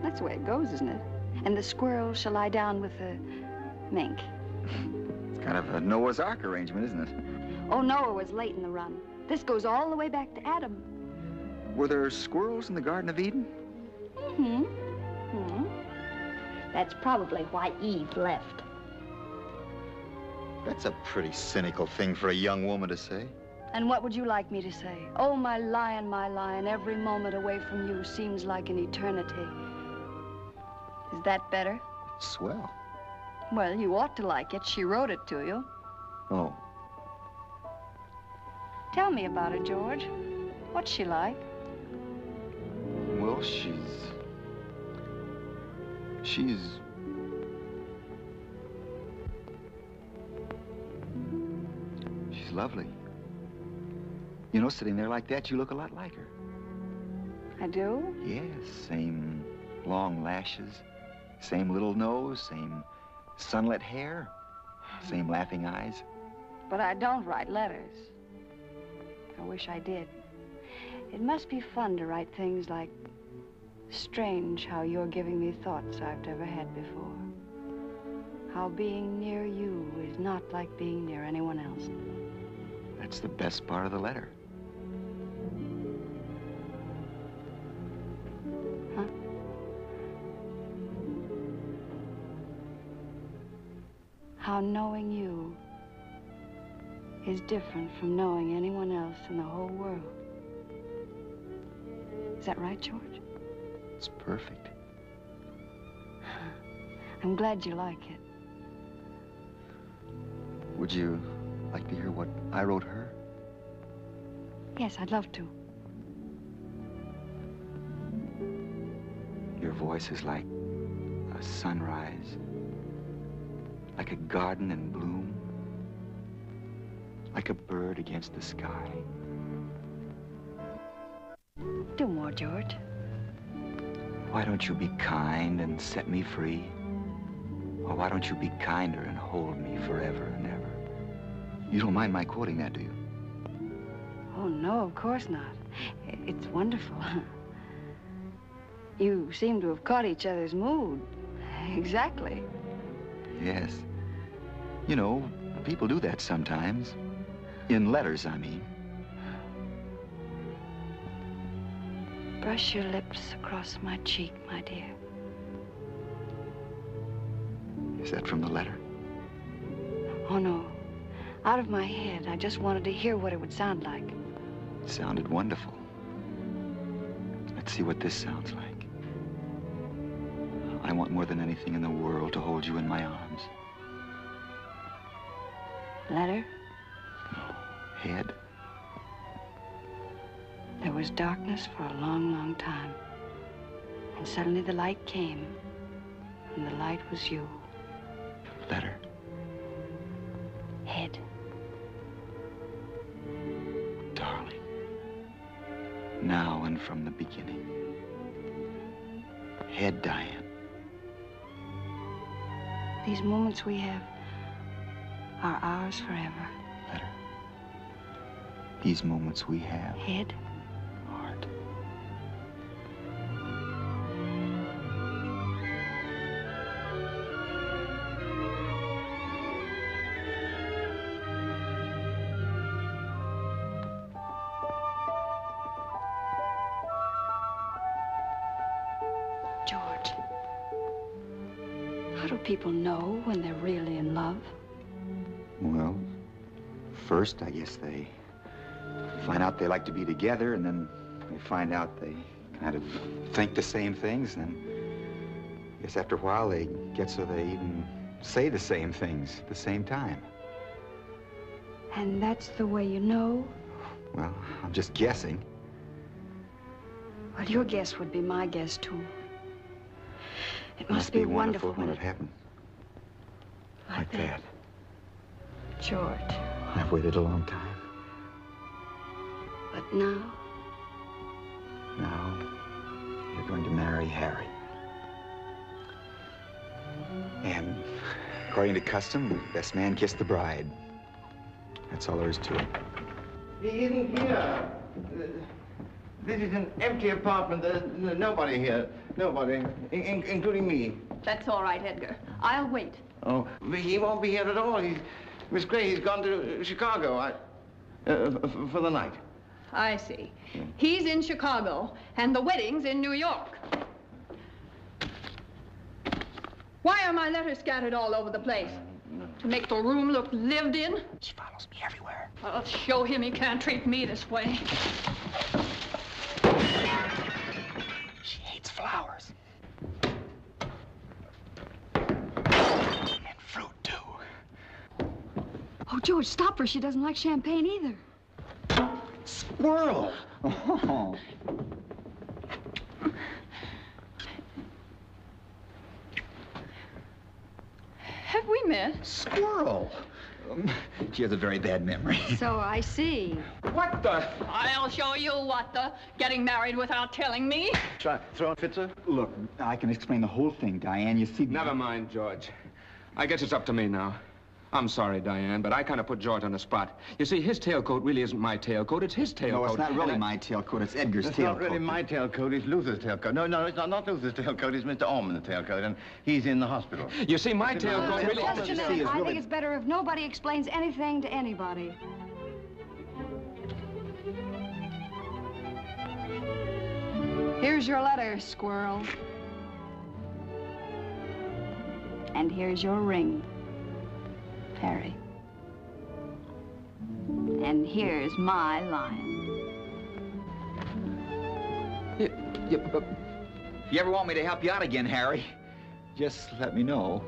That's the way it goes, isn't it? And the squirrel shall lie down with the mink. It's kind of a Noah's Ark arrangement, isn't it? Oh, Noah was late in the run. This goes all the way back to Adam. Were there squirrels in the Garden of Eden? Mm-hmm. Mm-hmm. That's probably why Eve left. That's a pretty cynical thing for a young woman to say. And what would you like me to say? Oh, my lion, every moment away from you seems like an eternity. Is that better? It's swell. Well, you ought to like it. She wrote it to you. Oh. Tell me about her, George. What's she like? Well, she's lovely. You know, sitting there like that, you look a lot like her. I do? Yes, same long lashes, same little nose, same sunlit hair, same laughing eyes. But I don't write letters. I wish I did. It must be fun to write things like, strange how you're giving me thoughts I've never had before. How being near you is not like being near anyone else. That's the best part of the letter. Huh? How knowing you is different from knowing anyone else in the whole world. Is that right, George? It's perfect. I'm glad you like it. Would you like to hear what I wrote her? Yes, I'd love to. Your voice is like a sunrise, like a garden in bloom, like a bird against the sky. Do more, George. Why don't you be kind and set me free? Or why don't you be kinder and hold me forever and ever? You don't mind my quoting that, do you? Oh, no, of course not. It's wonderful. You seem to have caught each other's mood. Exactly. Yes. You know, people do that sometimes. In letters, I mean. Brush your lips across my cheek, my dear. Is that from the letter? Oh, no. Out of my head. I just wanted to hear what it would sound like. It sounded wonderful. Let's see what this sounds like. I want more than anything in the world to hold you in my arms. Letter? No. Head. There was darkness for a long, long time. And suddenly the light came. And the light was you. Letter. Head. Darling. Now and from the beginning. Head, Diane. These moments we have are ours forever. Letter. These moments we have. Head. Heart. George, how do people know when they're really in love? Well, first, I guess they find out they like to be together, and then they find out they kind of think the same things, and then I guess after a while they get so they even say the same things at the same time. And that's the way you know? Well, I'm just guessing. Well, your guess would be my guess, too. It must be wonderful when it happened. Like that. George. I've waited a long time. But now? Now, you're going to marry Harry. And According to custom, the best man kissed the bride. That's all there is to it. He isn't here. This is an empty apartment. There's nobody here. Nobody, including me. That's all right, Edgar. I'll wait. Oh, he won't be here at all. Miss Gray, he's gone to Chicago for the night. I see. He's in Chicago, and the wedding's in New York. Why are my letters scattered all over the place? To make the room look lived in? She follows me everywhere. I'll show him he can't treat me this way. She hates flowers. And fruit, too. Oh, George, stop her. She doesn't like champagne either. Squirrel! Oh. Have we met? Squirrel! She has a very bad memory. So I see. What the? I'll show you what the getting married without telling me. Try throw it, Fitzer? Look, I can explain the whole thing, Diane. You see... Never mind, George. I guess it's up to me now. I'm sorry, Diane, but I kind of put George on the spot. You see, his tailcoat really isn't my tailcoat. It's his tailcoat. No, it's not really my tailcoat. It's Edgar's tailcoat. It's not really my tailcoat. It's Luther's tailcoat. No, it's not Luther's tailcoat. It's Mr. Orman's tailcoat, and he's in the hospital. You see, my tailcoat really... Just a minute. I think it's better if nobody explains anything to anybody. Here's your letter, squirrel. And here's your ring, Harry. And here's my lion. If you ever want me to help you out again, Harry, just let me know.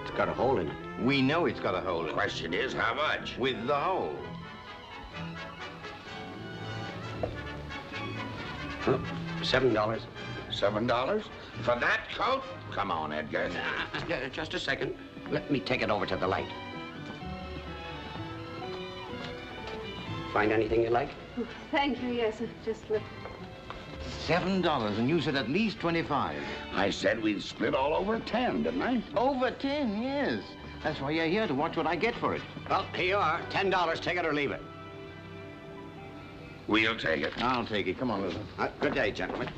It's got a hole in it. We know it's got a hole in it. Question is, how much? With the hole. $7. $7? For that coat? Come on, Edgar. Just a second. Let me take it over to the light. Find anything you like? Oh, thank you, yes. Just look. $7, and you said at least 25. I said we'd split all over 10, didn't I? Over 10, yes. That's why you're here, to watch what I get for it. Well, here you are. $10. Take it or leave it. We'll take it. I'll take it. Come on, Luther. Good day, gentlemen.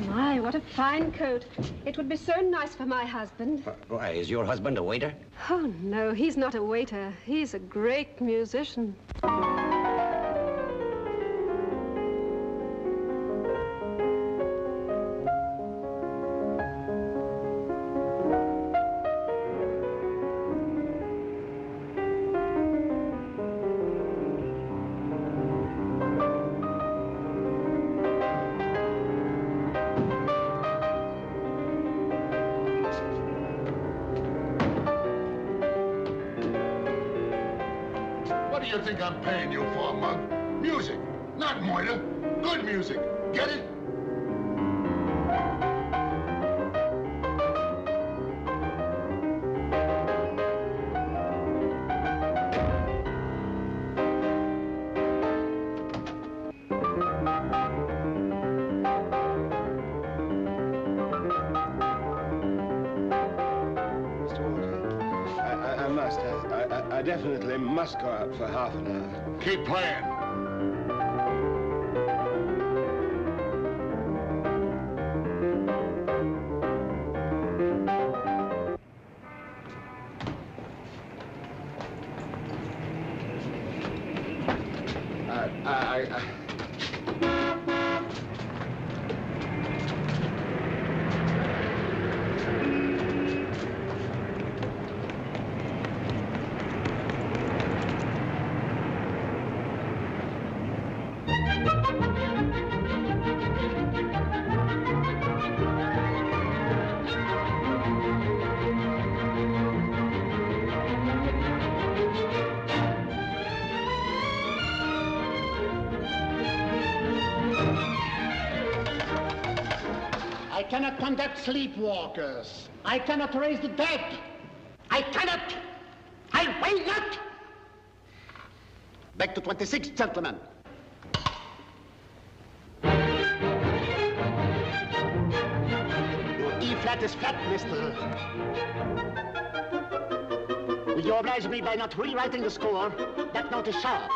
My, what a fine coat. It would be so nice for my husband. Why, is your husband a waiter? Oh, no, he's not a waiter. He's a great musician. What do you think I'm paying you for, Mug? Music, not moiter. Good music. Get it? I definitely must go out for half an hour. Keep playing. I cannot conduct sleepwalkers. I cannot raise the dead. I cannot Why not? Back to 26, gentlemen. Your E flat is flat, mister. Will you oblige me by not rewriting the score? That note is sharp.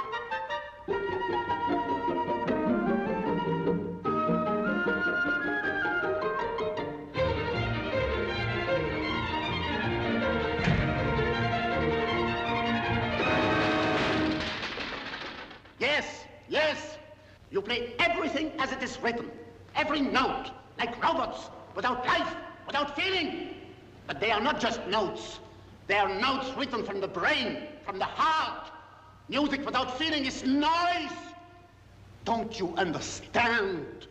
Yes, you play everything as it is written. Every note, like robots, without life, without feeling. But they are not just notes. They are notes written from the brain, from the heart. Music without feeling is noise. Don't you understand?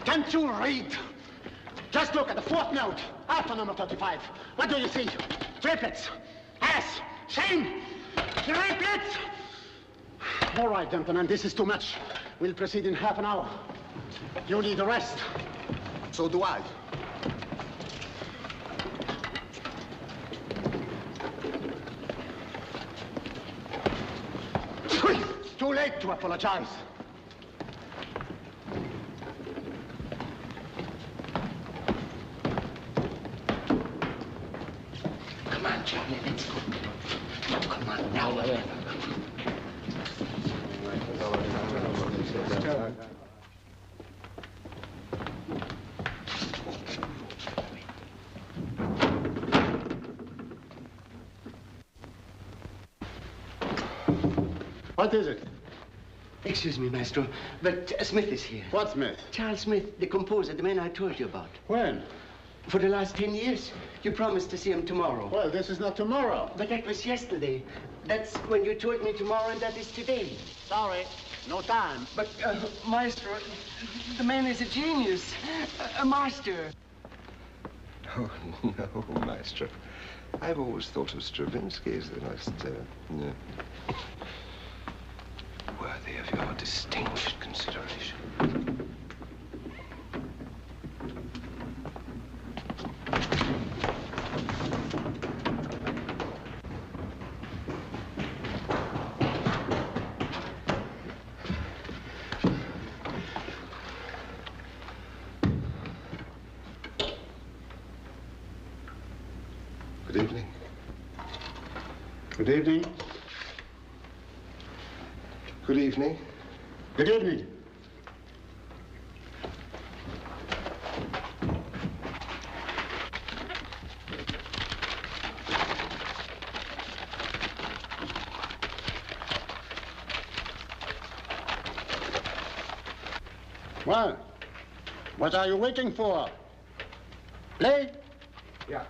Can't you read? Just look at the fourth note, after number 35. What do you see? Triplets. Ass. Shame. Triplets. All right, gentlemen, this is too much. We'll proceed in half an hour. You need a rest. So do I. It's too late to apologize. Come on, Charlie, let's go. Come on, now. What is it? Excuse me, Maestro, but Smith is here. What Smith? Charles Smith, the composer, the man I told you about. When? For the last 10 years. You promised to see him tomorrow. Well, this is not tomorrow. But that was yesterday. That's when you told me tomorrow, and that is today. Sorry, no time. But, Maestro, the man is a genius, a master. Oh, no, Maestro. I've always thought of Stravinsky as the most, worthy of your distinguished consideration. Good evening. Good evening. Good evening. Good evening. Well, what are you waiting for? Play? Yeah.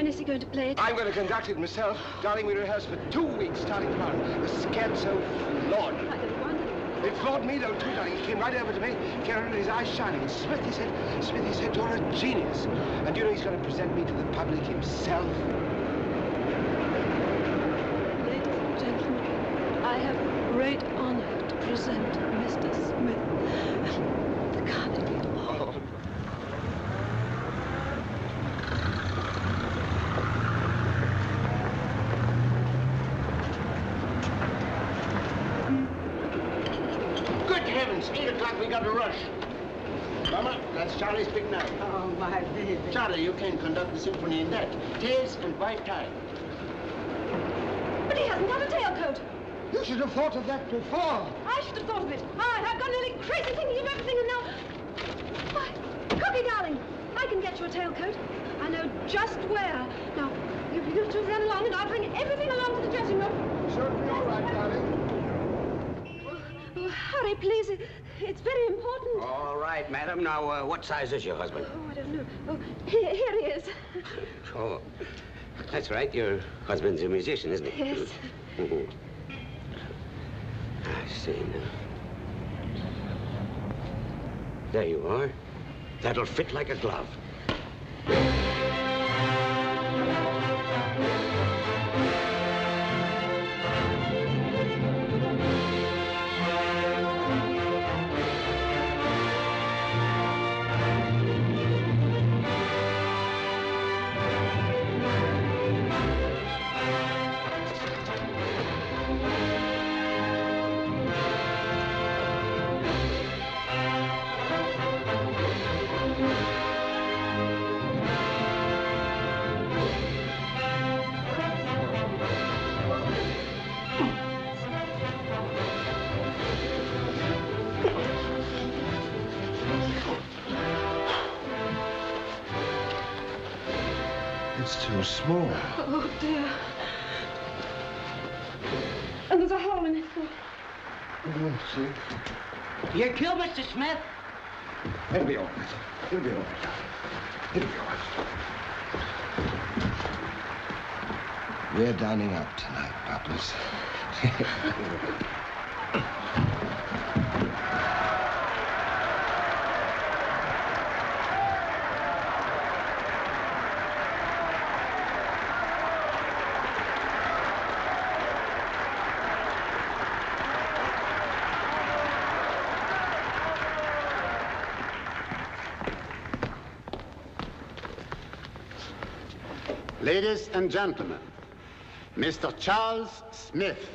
When is he going to play it? I'm going to conduct it myself. Darling, we rehearsed for 2 weeks starting tomorrow. The scherzo floored me. I don't wonder. It floored me, though, too, darling. He came right over to me, came over with his eyes shining. And Smith, he said, you're a genius. And you know he's going to present me to the public himself. Ladies and gentlemen, I have great honor to present Mr. Smith, the Carnegie Hall. Good heavens, 8 o'clock, we got to rush. Mama, that's Charlie's big night. Oh, my baby. Charlie, you can conduct the symphony in that. Tails and white tie. But he hasn't got a tailcoat. You should have thought of that before. I should have thought of it. All right, I've gone nearly crazy thinking of everything, and now... Why, Cookie, darling, I can get you a tailcoat. I know just where. Now, you two run along, and I'll bring everything along to the dressing room. Sure, be all right, darling. Oh, hurry, please. It's very important. All right, madam. Now, what size is your husband? Oh, I don't know. Oh, here he is. Oh, that's right. Your husband's a musician, isn't he? Yes. I see now. There you are. That'll fit like a glove. It's too small. Oh, dear. And there's a hole in it. See? You killed Mr. Smith? It'll be all right. It'll be all right. It'll be all right. We're dining out tonight, Poppers. Ladies and gentlemen, Mr. Charles Smith.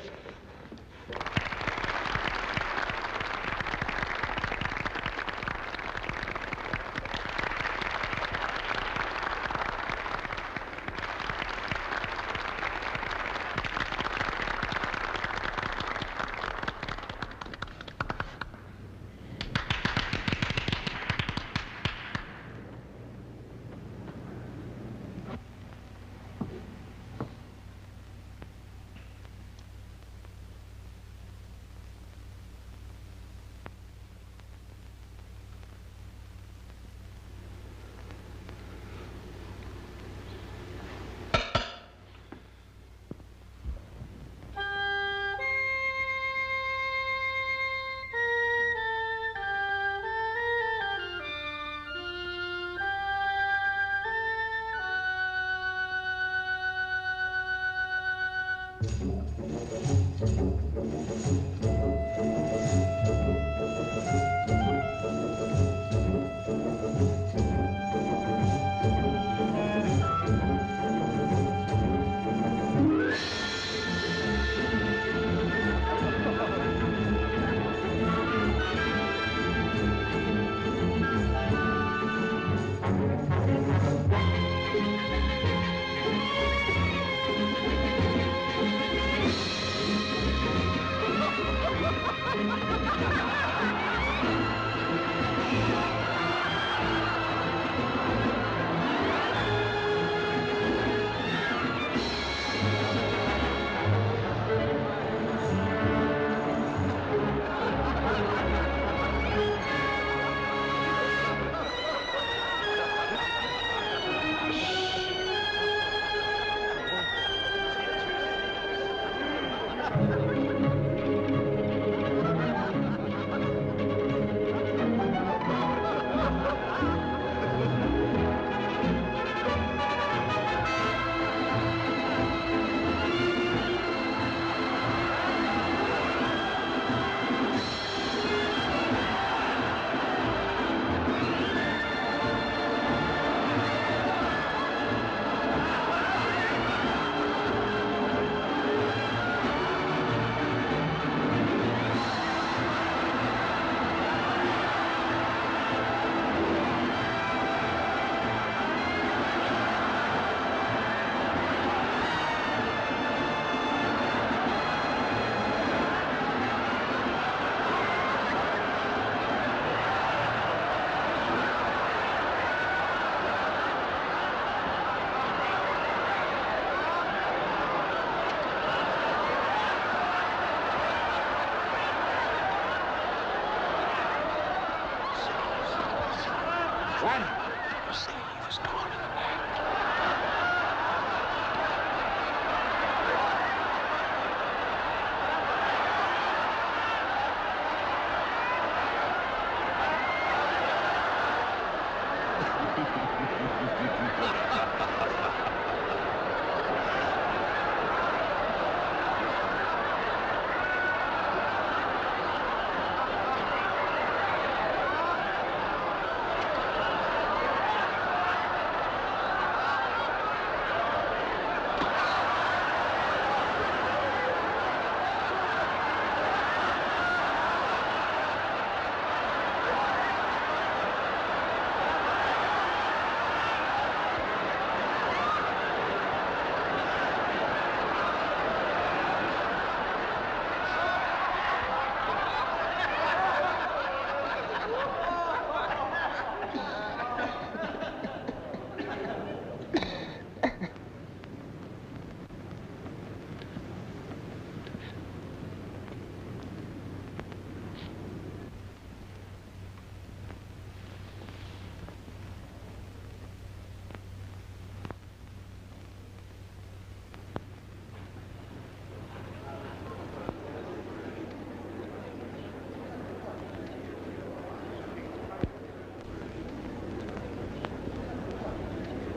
What? You say he was gone in the back.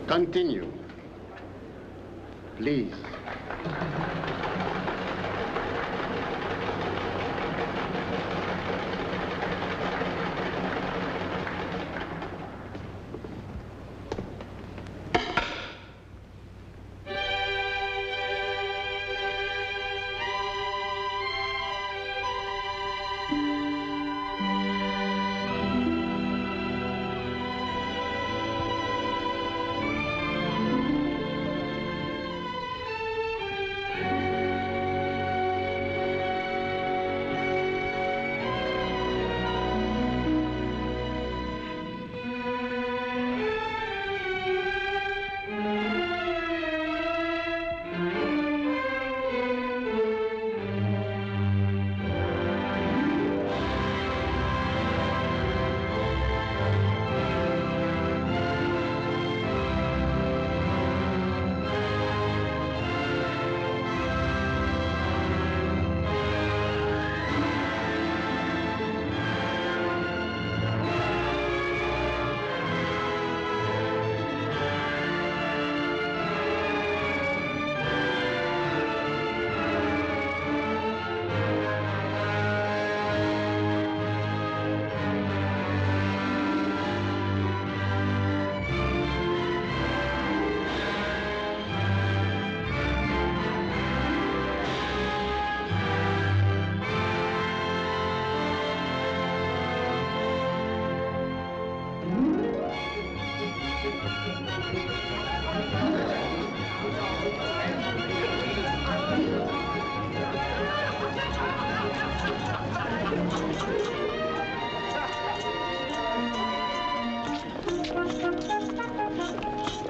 Continue. Please.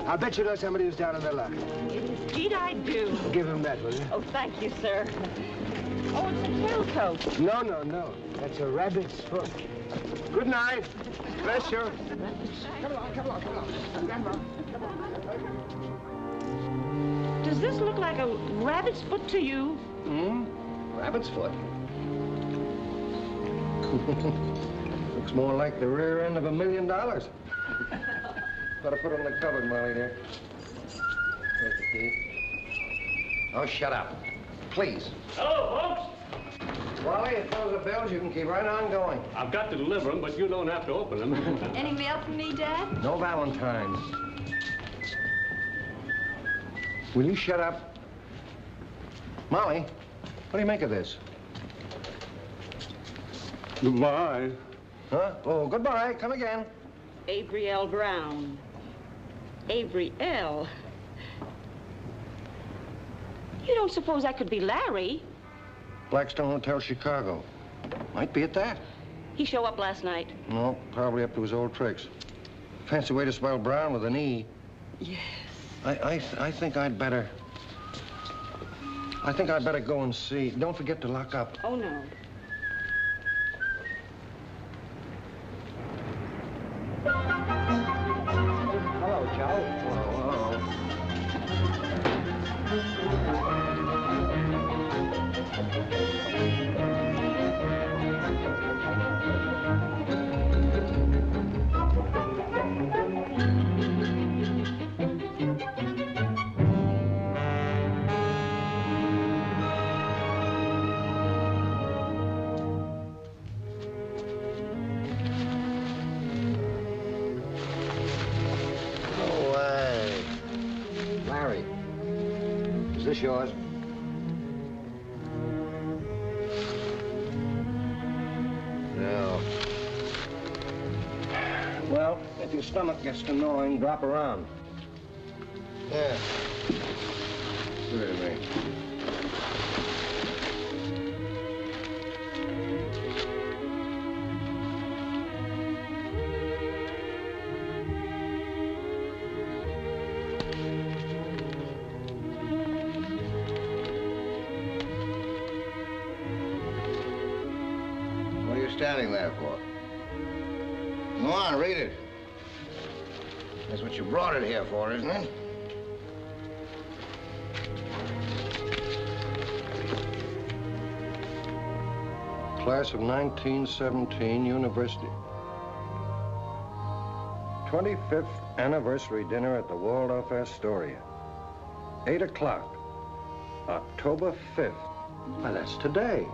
I bet you know somebody who's down in the locker. Indeed I do. Give him that, will you? Oh, thank you, sir. Oh, it's a tailcoat. No, no, no. That's a rabbit's foot. Good night. Bless you. Come along, come along, come along. Grandma, come on. Does this look like a rabbit's foot to you? Hmm? Rabbit's foot? Looks more like the rear end of $1 million. Gotta put it in the cupboard, Molly, there. There's the key. Oh, shut up. Please. Hello, folks. Wally, if those are bills, you can keep right on going. I've got to deliver them, but you don't have to open them. Any mail for me, Dad? No Valentines. Will you shut up? Molly, what do you make of this? Goodbye. Huh? Oh, goodbye. Come again. Avery L. Brown. Avery L. You don't suppose that could be Larry? Blackstone Hotel, Chicago. Might be at that. He show up last night. No, probably up to his old tricks. Fancy way to spell Brown with an E. Yes. I think I'd better... I think I'd better go and see. Don't forget to lock up. Oh, no. this yours? No. Well, if your stomach gets to gnawing, drop around. Yeah. Give it to me. What are you standing there for? Go on, read it. That's what you brought it here for, isn't it? Class of 1917, University. 25th anniversary dinner at the Waldorf Astoria. 8 o'clock, October 5th. Why, that's today.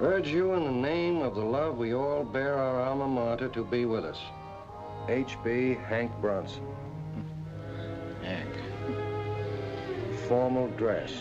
Urge you in the name of the love we all bear our alma mater to be with us. H.B. Hank Bronson. Hank. Formal dress.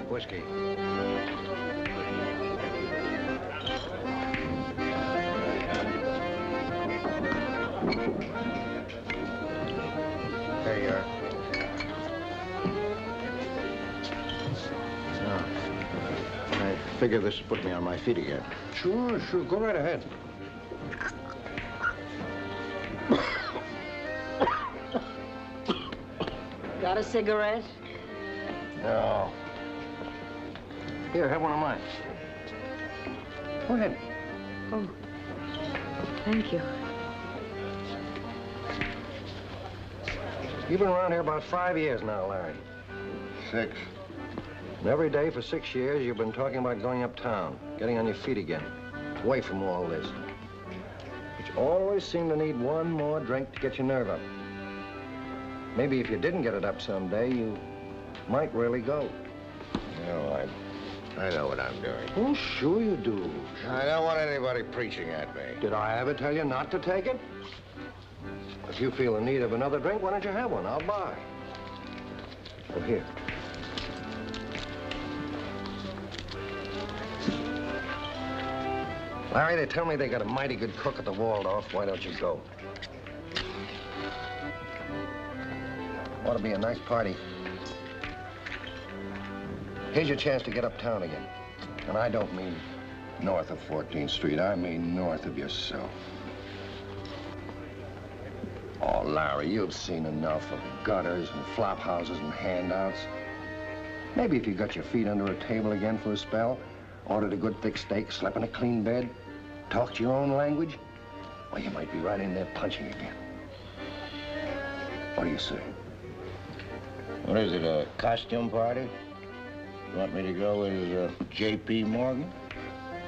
Whiskey. There you are. Now, I figure this will put me on my feet again. Sure, sure. Go right ahead. Got a cigarette? No. Here, have one of mine. Go ahead. Oh, thank you. You've been around here about 5 years now, Larry. 6. And every day for 6 years, you've been talking about going uptown, getting on your feet again, away from all this. But you always seem to need one more drink to get your nerve up. Maybe if you didn't get it up someday, you might really go. No, I know what I'm doing. Oh, sure you do. I don't want anybody preaching at me. Did I ever tell you not to take it? If you feel in need of another drink, why don't you have one? I'll buy. Oh, here. Larry, they tell me they got a mighty good cook at the Waldorf. Why don't you go? Ought to be a nice party. Here's your chance to get uptown again. And I don't mean north of 14th Street. I mean north of yourself. Oh, Larry, you've seen enough of gutters and flop houses and handouts. Maybe if you got your feet under a table again for a spell, ordered a good thick steak, slept in a clean bed, talked your own language, well, you might be right in there punching again. What do you say? What is it, a costume party? You want me to go as J.P. Morgan?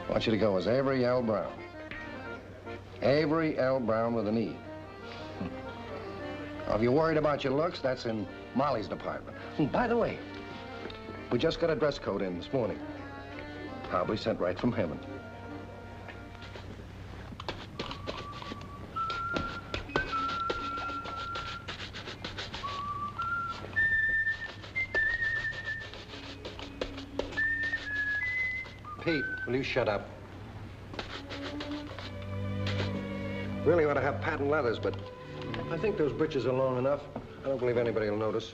I want you to go as Avery L. Brown. Avery L. Brown with an E. Now, if you're worried about your looks, that's in Molly's department. And by the way, we just got a dress code in this morning. Probably sent right from heaven. Pete, will you shut up? Really ought to have patent leathers, but I think those breeches are long enough. I don't believe anybody will notice.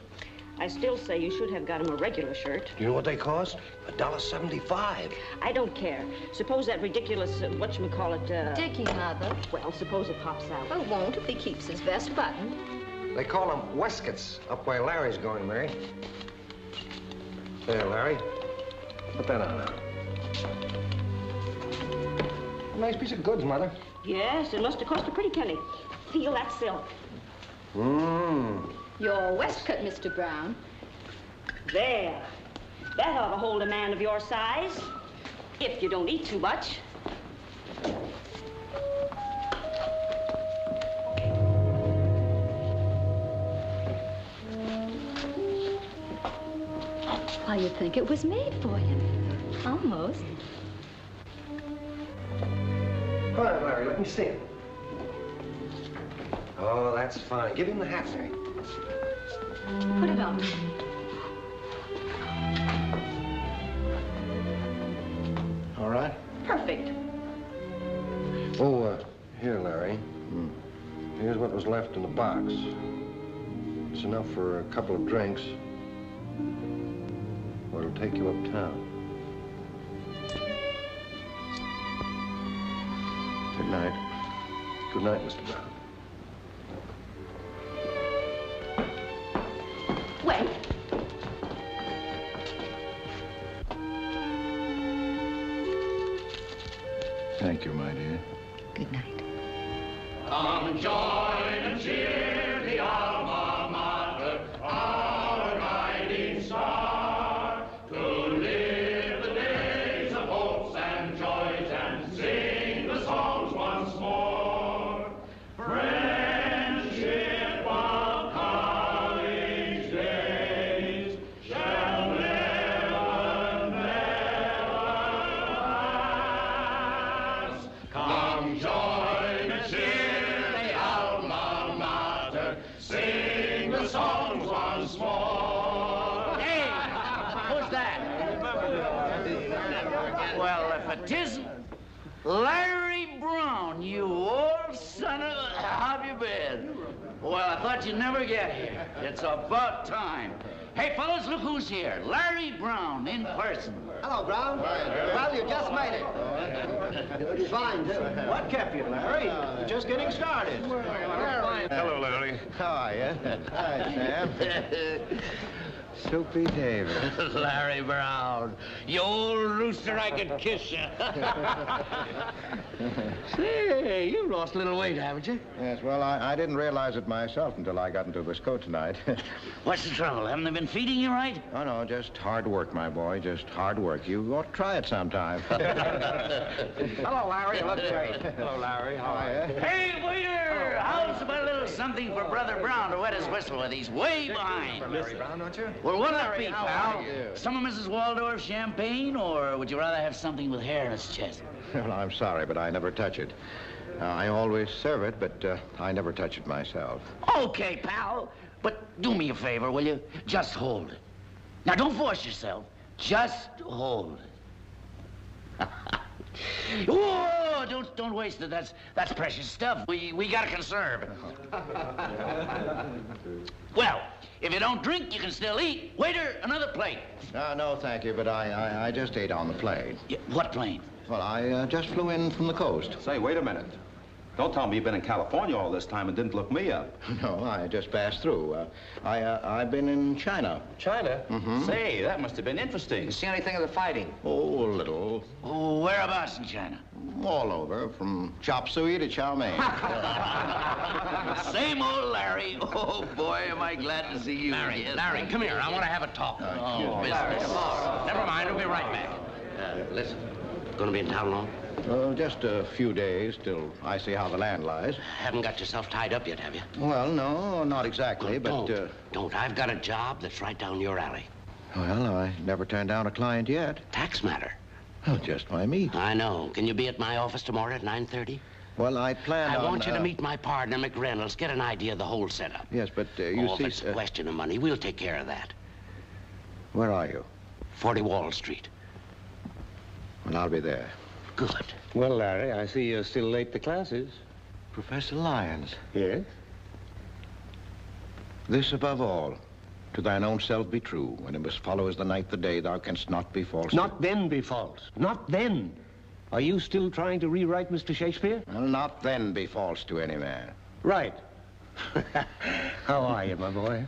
I still say you should have got him a regular shirt. Do you know what they cost? $1.75. I don't care. Suppose that ridiculous, whatchamacallit, Dickie, Mother. Well, suppose it pops out. Well, won't if he keeps his vest buttoned. They call them waistcoats up where Larry's going, Mary. There, Larry. Put that on now. A nice piece of goods, Mother. Yes, it must have cost a pretty penny. Feel that silk. Mmm. Your waistcoat, Mr. Brown. There. That ought to hold a man of your size. If you don't eat too much. Why, you'd think it was made for him. Almost. All right, Larry, let me see it. Oh, that's fine. Give him the hat, Mary. Put it on. All right? Perfect. Oh, here, Larry. Here's what was left in the box. It's enough for a couple of drinks. Or it'll take you uptown. Good night. Good night, Mr. Brown. Wait. Thank you, my dear. Good night. Come join and cheer the alma mater, our guiding star, to live the days of hopes and joys and sing the songs once more. Friendship of college days shall never, never last. Come join and cheer the alma mater, sing the songs once more. Hey, who's that? Well, if it isn't Larry Brown, you old son of a... How have you been? Well, I thought you'd never get here. It's about time. Hey, fellas, look who's here. Larry Brown, in person. Hello, Brown. Well, you just made it. It's fine, too. What kept you, Larry? You're just getting started. Hello, Larry. How are you? Hi, Sam. Soapy Davis. Larry Brown, you old rooster, I could kiss you. Say, you've lost a little weight, haven't you? Yes, well, I didn't realize it myself until I got into this coat tonight. What's the trouble? Haven't they been feeding you right? Oh, no, just hard work, my boy, just hard work. You ought to try it sometime. Hello, Larry. Look great. Hello, Larry. How are you? Hey, waiter! How's about a little something for Brother Brown to wet his whistle with? He's way behind. Larry Brown, don't you? Well, what'll that be, how pal? are you? Some of Mrs. Waldorf's champagne, or would you rather have something with hair in its chest? Well, I'm sorry, but I never touch it. I always serve it, but I never touch it myself. Okay, pal. But do me a favor, will you? Just hold it. Now, don't force yourself. Just hold it. Whoa! Don't waste it. That's precious stuff. We gotta conserve. Well, if you don't drink, you can still eat. Waiter, another plate. No, thank you, but I just ate on the plane. Yeah, what plane? Well, I just flew in from the coast. Say, wait a minute. Don't tell me you've been in California all this time and didn't look me up. No, I just passed through. I've been in China. China? Mm-hmm. Say, that must have been interesting. You see anything of the fighting? Oh, a little. Oh, whereabouts in China? All over, from chop suey to chow mein. Same old Larry. Oh, boy, am I glad to see you. Larry, come here. I want to have a talk. Business. Larry, never mind. We'll be right back. Listen, gonna be in town long? Just a few days till I see how the land lies. Haven't got yourself tied up yet, have you? Well, no, not exactly, but... Don't. I've got a job that's right down your alley. Well, I never turned down a client yet. Tax matter. Oh, just my meat. I know. Can you be at my office tomorrow at 9:30? Well, I planned I on... want you to meet my partner, McReynolds. Get an idea of the whole setup. Yes, but you If see... it's a question of money, we'll take care of that. Where are you? 40 Wall Street. Well, I'll be there. Good. Well, Larry, I see you're still late to classes. Professor Lyons. Yes? This above all. To thine own self be true. When it must follow as the night the day, thou canst not be false. Not then be false. Not then. Are you still trying to rewrite Mr. Shakespeare? Well, not then be false to any man. Right. How are you, my boy?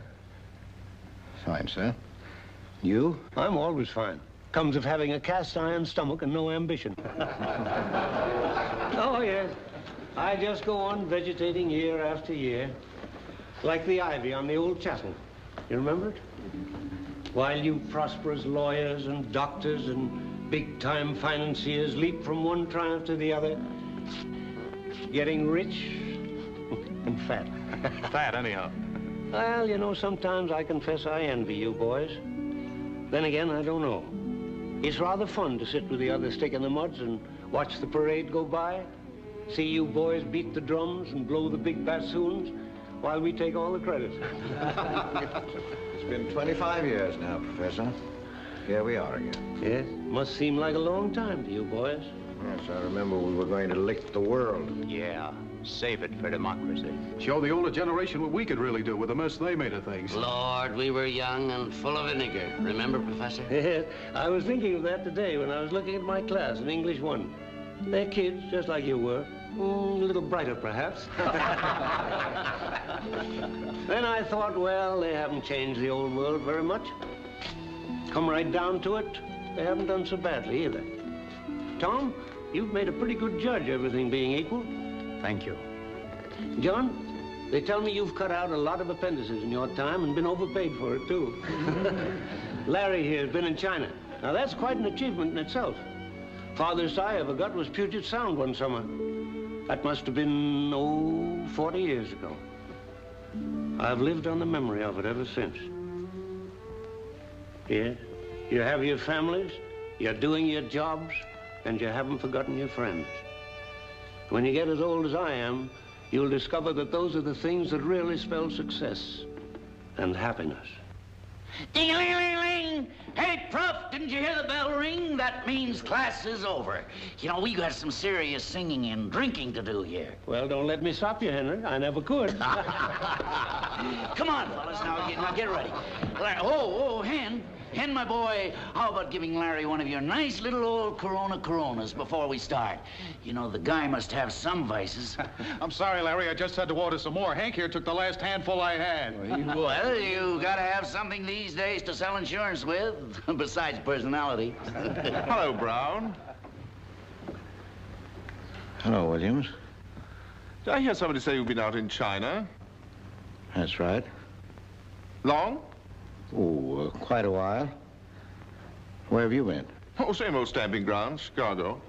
Fine, sir. You? I'm always fine. Comes of having a cast iron stomach and no ambition. Oh, yes. I just go on vegetating year after year, like the ivy on the old chapel. You remember it? While you prosperous lawyers and doctors and big-time financiers leap from one triumph to the other, getting rich and fat. Fat, anyhow. Well, you know, sometimes I confess I envy you boys. Then again, I don't know. It's rather fun to sit with the other stick in the muds and watch the parade go by. See you boys beat the drums and blow the big bassoons while we take all the credit. It's been 25 years now, Professor. Here we are again. Yes, must seem like a long time to you boys. Yes, I remember we were going to lick the world. Yeah, save it for democracy. Show the older generation what we could really do with the mess they made of things. Lord, we were young and full of vinegar. Remember, Professor? Yes, I was thinking of that today when I was looking at my class in English 1. They're kids, just like you were. A little brighter, perhaps. Then I thought, well, they haven't changed the old world very much. Come right down to it, they haven't done so badly either. Tom, you've made a pretty good judge, everything being equal. Thank you. John, they tell me you've cut out a lot of appendices in your time and been overpaid for it, too. Larry here has been in China. Now, that's quite an achievement in itself. Farthest I ever got was Puget Sound one summer. That must have been, 40 years ago. I've lived on the memory of it ever since. Yes, you have your families, you're doing your jobs, and you haven't forgotten your friends. When you get as old as I am, you'll discover that those are the things that really spell success and happiness. Ding-a-ling-ling-ling! Hey, Prof, didn't you hear the bell ring? That means class is over. You know, we got some serious singing and drinking to do here. Well, don't let me stop you, Henry. I never could. Come on, fellas, now get ready. Hen, my boy, how about giving Larry one of your nice little old Coronas before we start? You know, the guy must have some vices. I'm sorry, Larry. I just had to order some more. Hank here took the last handful I had. Well, you gotta have something these days to sell insurance with, besides personality. Hello, Brown. Hello, Williams. Did I hear somebody say you've been out in China? That's right. Long? Oh, quite a while. Where have you been? Oh, same old stamping ground, Chicago.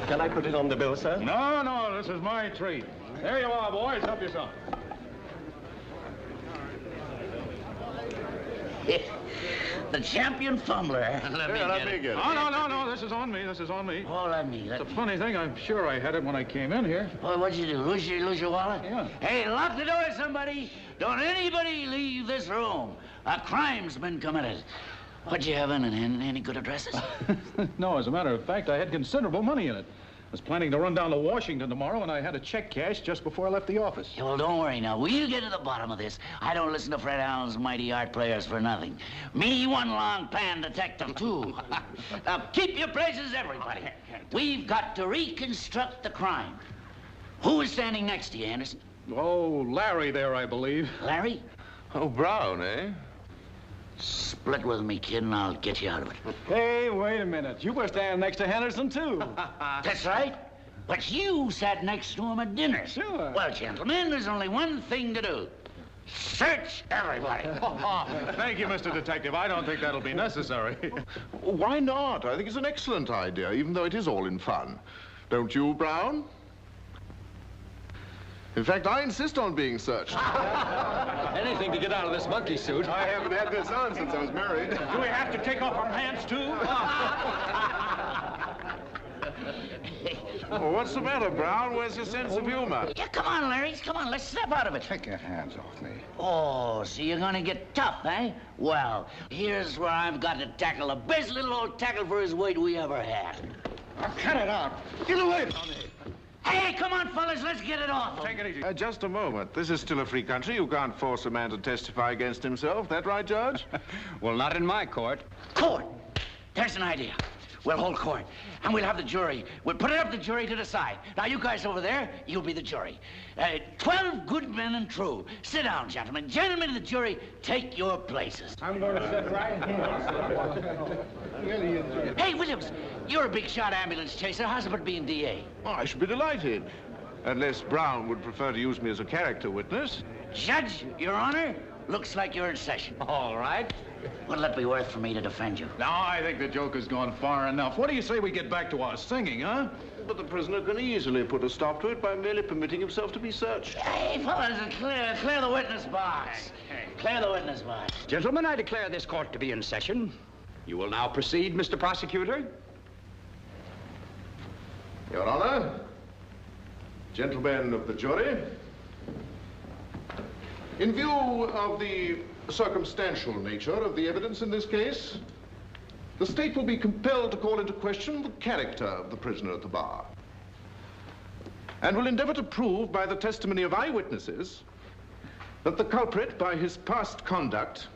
Can I put it on the bill, sir? No, this is my treat. There you are, boys. Help yourself. The champion fumbler. Let me get it. No, this is on me. Oh, let me. It's a funny thing. I'm sure I had it when I came in here. Well, what'd you do? Lose your wallet? Yeah. Hey, lock the door, somebody. Don't anybody leave this room. A crime's been committed. What'd you have in it? Any good addresses? No, as a matter of fact, I had considerable money in it. I was planning to run down to Washington tomorrow, and I had a check cashed just before I left the office. Yeah, well, don't worry now. We'll get to the bottom of this. I don't listen to Fred Allen's Mighty Art Players for nothing. Me, one long pan detective, too. Now, keep your places, everybody. We've got to reconstruct the crime. Who is standing next to you, Anderson? Oh, Larry there, I believe. Larry? Oh, Brown, eh? Split with me, kid, and I'll get you out of it. Hey, wait a minute. You were standing next to Henderson, too. That's right. But you sat next to him at dinner. Sure. Well, gentlemen, there's only one thing to do. Search everybody. Thank you, Mr. Detective. I don't think that'll be necessary. Why not? I think it's an excellent idea, even though it is all in fun. Don't you, Brown? In fact, I insist on being searched. Anything to get out of this monkey suit. I haven't had this on since I was married. Do we have to take off our pants, too? Well, what's the matter, Brown? Where's your sense of humor? Yeah, come on, Larry. Come on, let's step out of it. Take your hands off me. Oh, so you're gonna get tough, eh? Well, here's where I've got to tackle the best little old tackle for his weight we ever had. Now, cut it out. Get away from me. Hey, come on, fellas, let's get it off. Take it easy. Just a moment. This is still a free country. You can't force a man to testify against himself. That right, Judge? Well, not in my court. Court! There's an idea. We'll hold court, and we'll have the jury. We'll put it up to the jury to decide. Now, you guys over there, you'll be the jury. 12 good men and true. Sit down, gentlemen. Gentlemen of the jury, take your places. I'm going to sit right here. Hey, Williams, you're a big shot ambulance chaser. How's about being DA? Oh, I should be delighted. Unless Brown would prefer to use me as a character witness. Judge, Your Honor, looks like you're in session. All right. What'll it be worth for me to defend you? Now, I think the joke has gone far enough. What do you say we get back to our singing, huh? But the prisoner can easily put a stop to it by merely permitting himself to be searched. Hey, fellas, clear the witness box. Clear the witness box. Gentlemen, I declare this court to be in session. You will now proceed, Mr. Prosecutor. Your Honor, gentlemen of the jury, in view of the circumstantial nature of the evidence in this case, the state will be compelled to call into question the character of the prisoner at the bar, and will endeavor to prove by the testimony of eyewitnesses that the culprit, by his past conduct,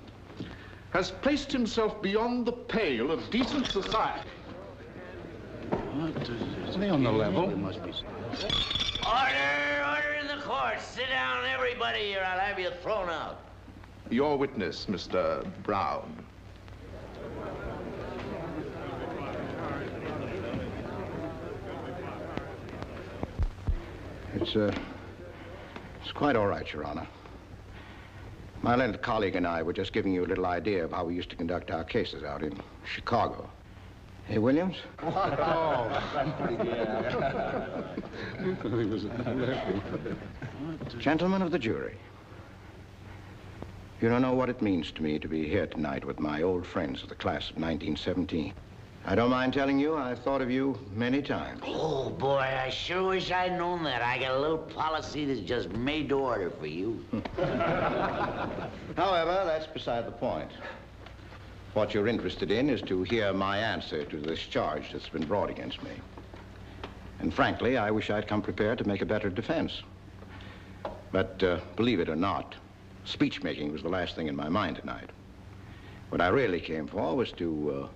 has placed himself beyond the pale of decent society. Isn't he on the level? Order in the court. Sit down, everybody, or I'll have you thrown out. Your witness, Mr. Brown. It's quite all right, Your Honor. My learned colleague and I were just giving you a little idea of how we used to conduct our cases out in Chicago. Hey, Williams? Gentlemen of the jury, you don't know what it means to me to be here tonight with my old friends of the class of 1917. I don't mind telling you, I've thought of you many times. Oh, boy, I sure wish I'd known that. I got a little policy that's just made to order for you. However, that's beside the point. What you're interested in is to hear my answer to this charge that's been brought against me. And frankly, I wish I'd come prepared to make a better defense. But believe it or not, speech-making was the last thing in my mind tonight. What I really came for was to,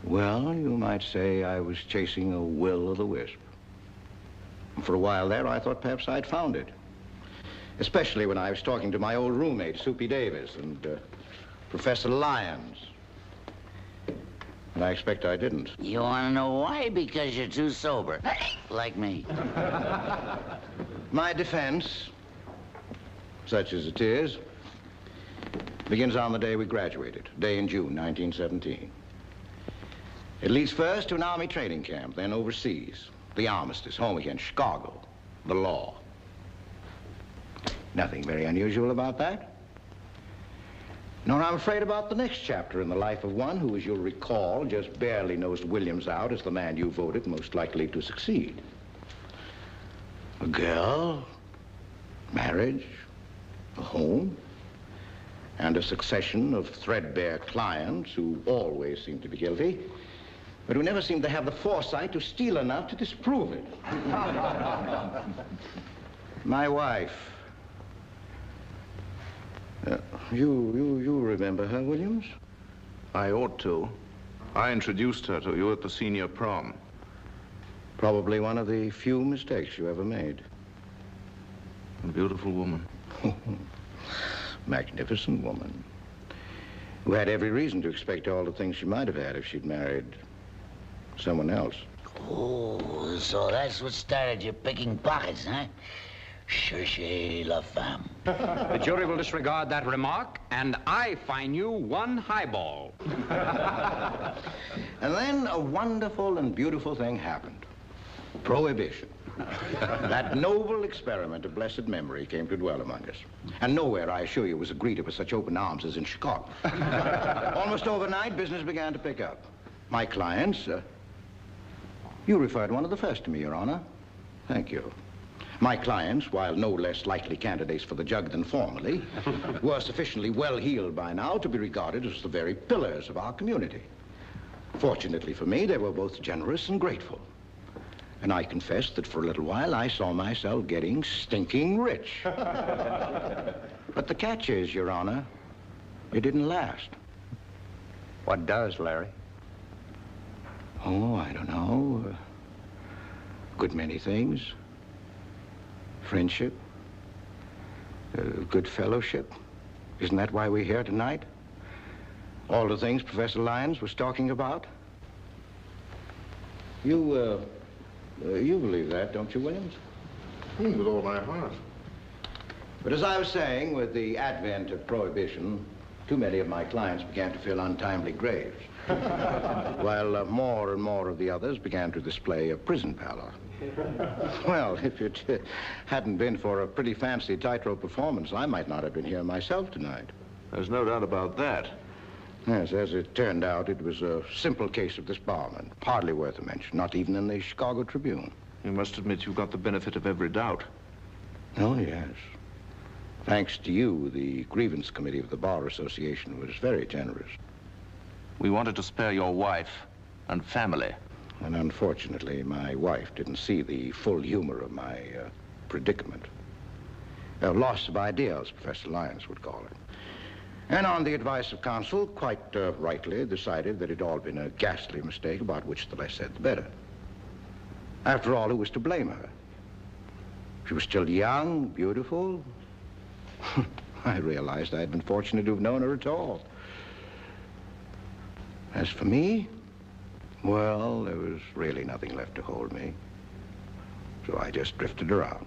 well, you might say I was chasing a will-o'-the-wisp. And for a while there, I thought perhaps I'd found it. Especially when I was talking to my old roommate, Soupy Davis, and Professor Lyons. And I expect I didn't. You want to know why? Because you're too sober. Like me. My defense, such as it is, begins on the day we graduated, day in June, 1917. It leads first to an Army training camp, then overseas, the armistice, home again, Chicago, the law. Nothing very unusual about that. Nor I'm afraid about the next chapter in the life of one who, as you'll recall, just barely nosed Williams out as the man you voted most likely to succeed. A girl, marriage, a home, and a succession of threadbare clients who always seem to be guilty, but who never seem to have the foresight to steal enough to disprove it. My wife. You remember her, Williams? I ought to. I introduced her to you at the senior prom. Probably one of the few mistakes you ever made. A beautiful woman. Magnificent woman. Who had every reason to expect all the things she might have had if she'd married someone else. Oh, so that's what started you picking pockets, huh? Cherchez la femme. The jury will disregard that remark, and I fine you 1 highball. And then a wonderful and beautiful thing happened. Prohibition. That noble experiment of blessed memory came to dwell among us. And nowhere, I assure you, was greeted with such open arms as in Chicago. Almost overnight, business began to pick up. My clients, you referred one of the first to me, Your Honor. Thank you. My clients, while no less likely candidates for the jug than formerly, were sufficiently well-heeled by now to be regarded as the very pillars of our community. Fortunately for me, they were both generous and grateful. And I confess that for a little while I saw myself getting stinking rich. But the catch is, Your Honor, it didn't last. What does, Larry? Oh, I don't know. A good many things. Friendship. Good fellowship. Isn't that why we're here tonight? All the things Professor Lyons was talking about? You believe that, don't you, Williams? With all my heart. But as I was saying, with the advent of Prohibition, too many of my clients began to fill untimely graves, while more and more of the others began to display a prison pallor. Well, if it hadn't been for a pretty fancy tightrope performance, I might not have been here myself tonight. There's no doubt about that. Yes, as it turned out, it was a simple case of disbarment. Hardly worth a mention, not even in the Chicago Tribune. You must admit you've got the benefit of every doubt. Oh, yes. Thanks to you, the grievance committee of the Bar Association was very generous. We wanted to spare your wife and family. And unfortunately, my wife didn't see the full humor of my predicament. A loss of ideals, Professor Lyons would call it. And on the advice of counsel, quite rightly, decided that it had all been a ghastly mistake about which the less said the better. After all, who was to blame her? She was still young, beautiful. I realized I had been fortunate to have known her at all. As for me, well, there was really nothing left to hold me. So I just drifted around.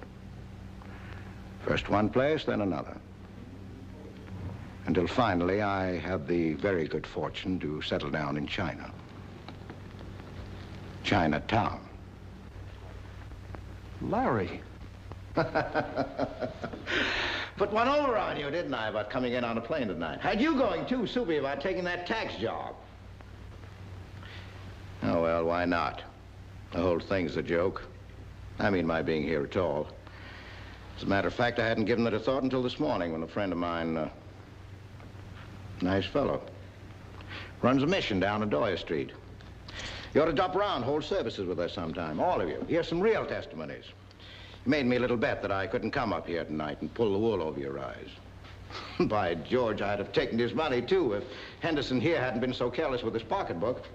First one place, then another. Until finally I had the very good fortune to settle down in China. Chinatown. Larry. Put one over on you, didn't I, about coming in on a plane tonight? Had you going too, Soupy, about taking that tax job. Oh, well, why not? The whole thing's a joke. I mean, my being here at all. As a matter of fact, I hadn't given it a thought until this morning when a friend of mine, nice fellow, runs a mission down Adoya Street. You ought to drop around, hold services with us sometime, all of you. Hear some real testimonies. You made me a little bet that I couldn't come up here tonight and pull the wool over your eyes. By George, I'd have taken his money, too, if Henderson here hadn't been so careless with his pocketbook.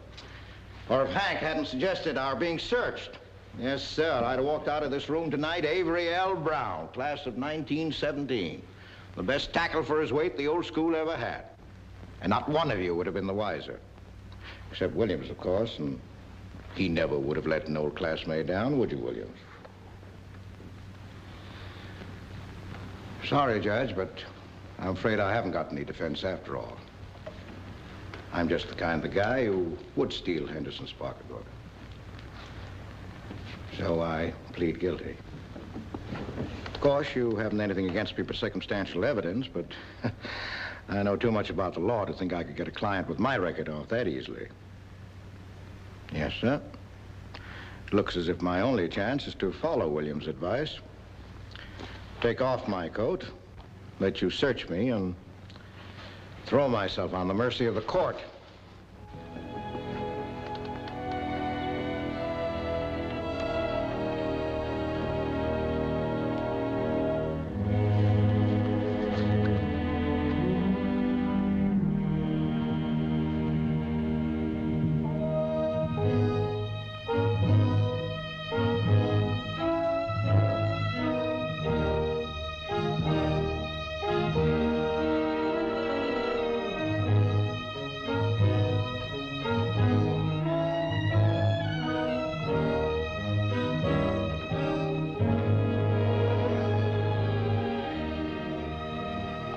Or if Hank hadn't suggested our being searched. Yes, sir, I'd have walked out of this room tonight Avery L. Brown, class of 1917. The best tackle for his weight the old school ever had. And not one of you would have been the wiser. Except Williams, of course, and he never would have let an old classmate down, would you, Williams? Sorry, Judge, but I'm afraid I haven't got any defense after all. I'm just the kind of guy who would steal Henderson's pocketbook. So I plead guilty. Of course, you haven't anything against me for circumstantial evidence, but I know too much about the law to think I could get a client with my record off that easily. Yes, sir. It looks as if my only chance is to follow Williams' advice. Take off my coat, let you search me, and throw myself on the mercy of the court.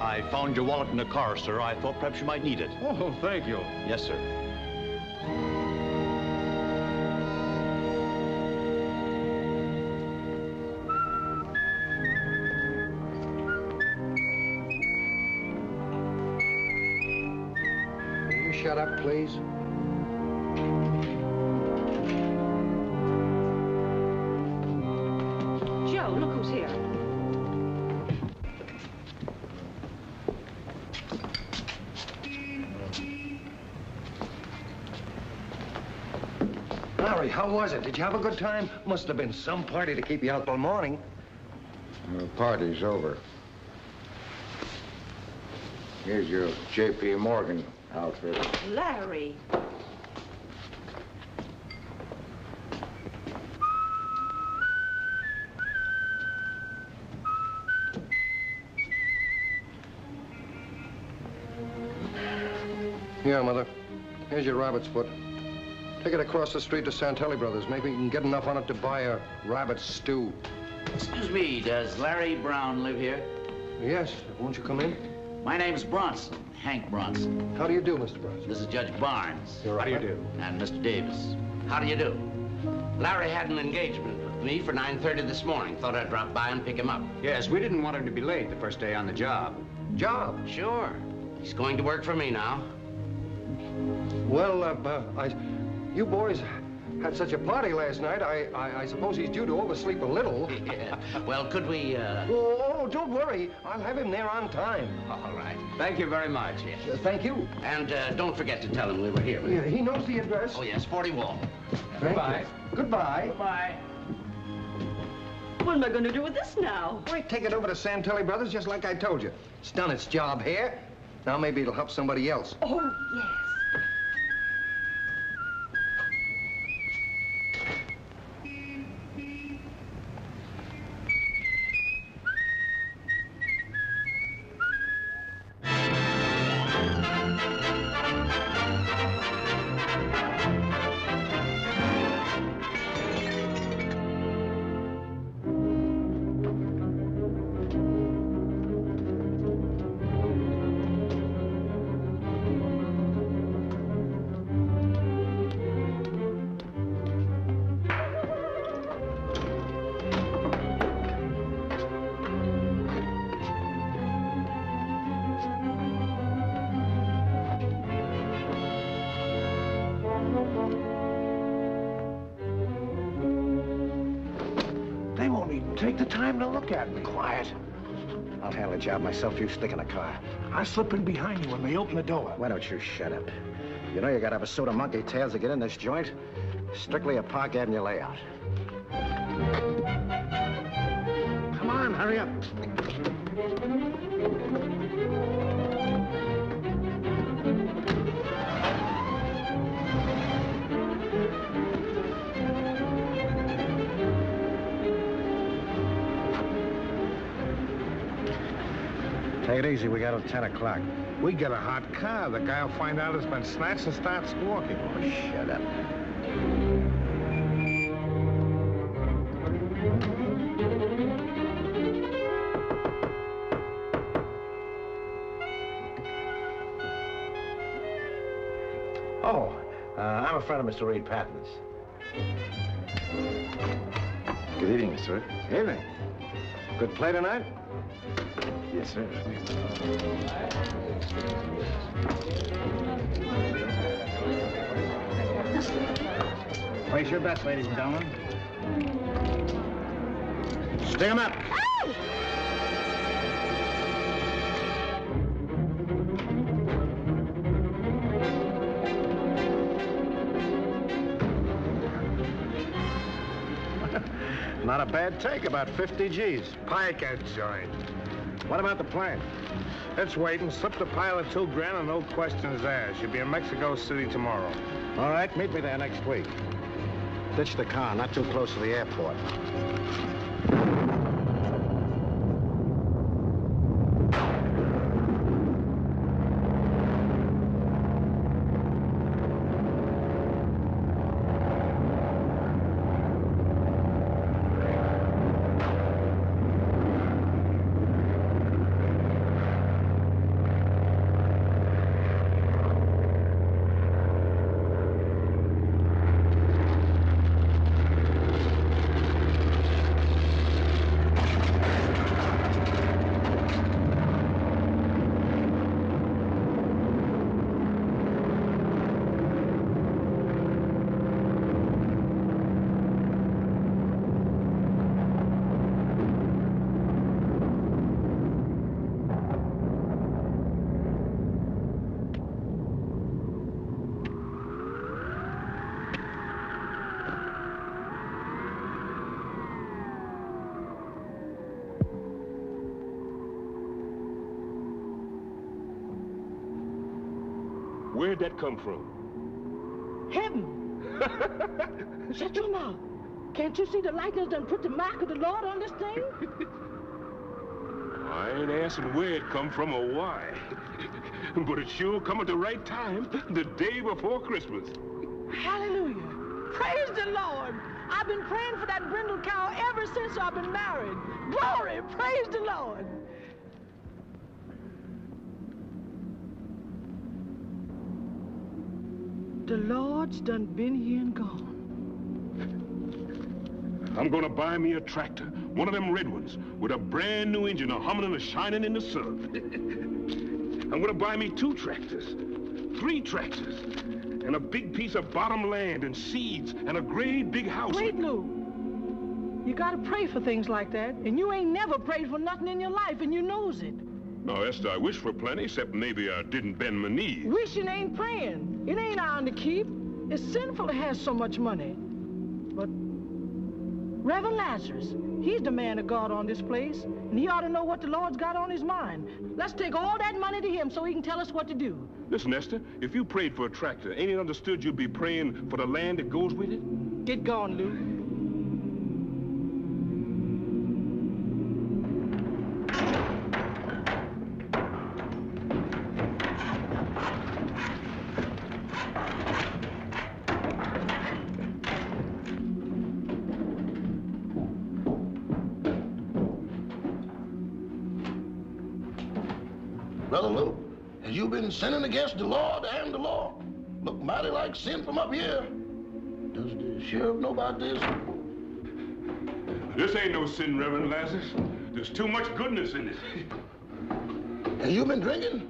I found your wallet in the car, sir. I thought perhaps you might need it. Oh, thank you. Yes, sir. Will you shut up, please? Joe, look who's here. Larry, how was it? Did you have a good time? Must have been some party to keep you out till morning. The party's over. Here's your J.P. Morgan outfit. Larry. Here, Mother. Here's your rabbit's foot. Take it across the street to Santelli Brothers. Maybe you can get enough on it to buy a rabbit stew. Excuse me, does Larry Brown live here? Yes. Won't you come in? My name's Bronson, Hank Bronson. How do you do, Mr. Bronson? This is Judge Barnes. How do you do? And Mr. Davis. How do you do? Larry had an engagement with me for 9:30 this morning. Thought I'd drop by and pick him up. Yes, we didn't want him to be late the first day on the job. Job? Sure. He's going to work for me now. Well, you boys had such a party last night. I suppose he's due to oversleep a little. Yeah. Well, could we, Oh, don't worry. I'll have him there on time. All right. Thank you very much. Yes. Thank you. And don't forget to tell him we were here. Yeah, he knows the address. Oh, yes, 40 Wall. Goodbye. Goodbye. Goodbye. What am I going to do with this now? Why, take it over to Santelli Brothers just like I told you. It's done its job here. Now maybe it'll help somebody else. Oh, yes. They won't even take the time to look at me. Quiet. I'll handle the job myself. You stick in the car. I'll slip in behind you when they open the door. Why don't you shut up? You know you gotta have a suit of monkey tails to get in this joint. Strictly a Park Avenue layout. Come on, hurry up. Take it easy. We got till 10 o'clock. We get a hot car. The guy will find out it's been snatched and start squawking. Oh, shut up. Oh, I'm a friend of Mr. Reed Patton's. Good evening, sir. Evening. Good play tonight? Yes, sir. Place your bets, ladies and gentlemen. Stick 'em up. Not a bad take, about 50 G's. Pike and joint. What about the plane? It's waiting. Slip the pilot $2,000 and no questions asked. You'll be in Mexico City tomorrow. All right, meet me there next week. Ditch the car, not too close to the airport. Where'd that come from? Heaven. Shut your mouth. Can't you see the lightning done put the mark of the Lord on this thing? I ain't asking where it come from or why. But it sure come at the right time, the day before Christmas. Hallelujah. Praise the Lord. I've been praying for that brindle cow ever since I've been married. Glory, praise the Lord. The Lord's done been here and gone. I'm gonna buy me a tractor, one of them red ones, with a brand new engine, a humming and a shining in the sun. I'm gonna buy me 2 tractors, 3 tractors, and a big piece of bottom land and seeds and a great big house. Wait, Lou. You gotta pray for things like that, and you ain't never prayed for nothing in your life, and you knows it. Now, Esther, I wish for plenty, except maybe I didn't bend my knees. Wishing ain't praying. It ain't ours to keep. It's sinful to have so much money. But Reverend Lazarus, he's the man of God on this place, and he ought to know what the Lord's got on his mind. Let's take all that money to him so he can tell us what to do. Listen, Esther, if you prayed for a tractor, ain't it understood you'd be praying for the land that goes with it? Get going, Lou. Brother Luke, has you been sinning against the Lord and the law? Look mighty like sin from up here. Does the sheriff know about this? This ain't no sin, Reverend Lazarus. There's too much goodness in it. Have you been drinking?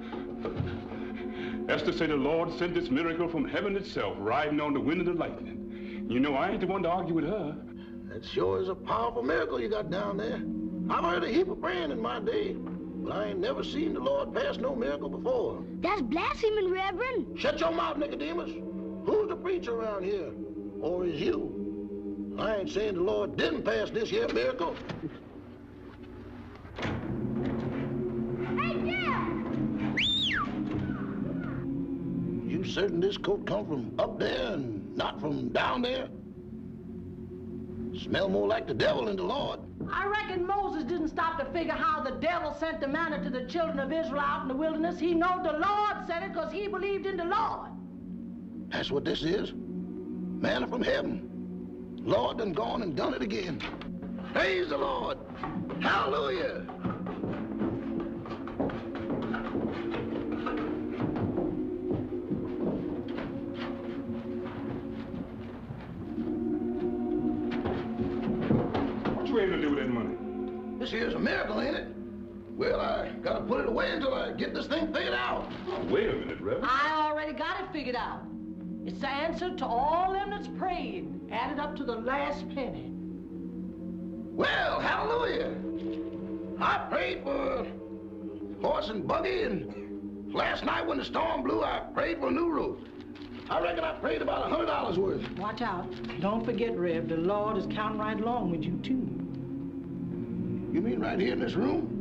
Esther said the Lord sent this miracle from heaven itself, riding on the wind of the lightning. You know, I ain't the one to argue with her. That sure is a powerful miracle you got down there. I've heard a heap of praying in my day, but I ain't never seen the Lord pass no miracle before. That's blaspheming, Reverend. Shut your mouth, Nicodemus. Who's the preacher around here? Or is you? I ain't saying the Lord didn't pass this here miracle. Hey, Dad! You certain this coat come from up there and not from down there? Smell more like the devil than the Lord. I reckon Moses didn't stop to figure how the devil sent the manna to the children of Israel out in the wilderness. He knowed the Lord sent it because he believed in the Lord. That's what this is. Manna from heaven. Lord done gone and done it again. Praise the Lord. Hallelujah. What you aiming to do with that money? This here's a miracle, ain't it? Well, I gotta put it away until I get this thing figured out. Wait a minute, Reverend. I already got it figured out. It's the answer to all them that's prayed, added up to the last penny. Well, hallelujah. I prayed for a horse and buggy, and last night when the storm blew, I prayed for a new roof. I reckon I prayed about $100 worth. Watch out. Don't forget, Rev, the Lord is counting right along with you, too. You mean right here in this room?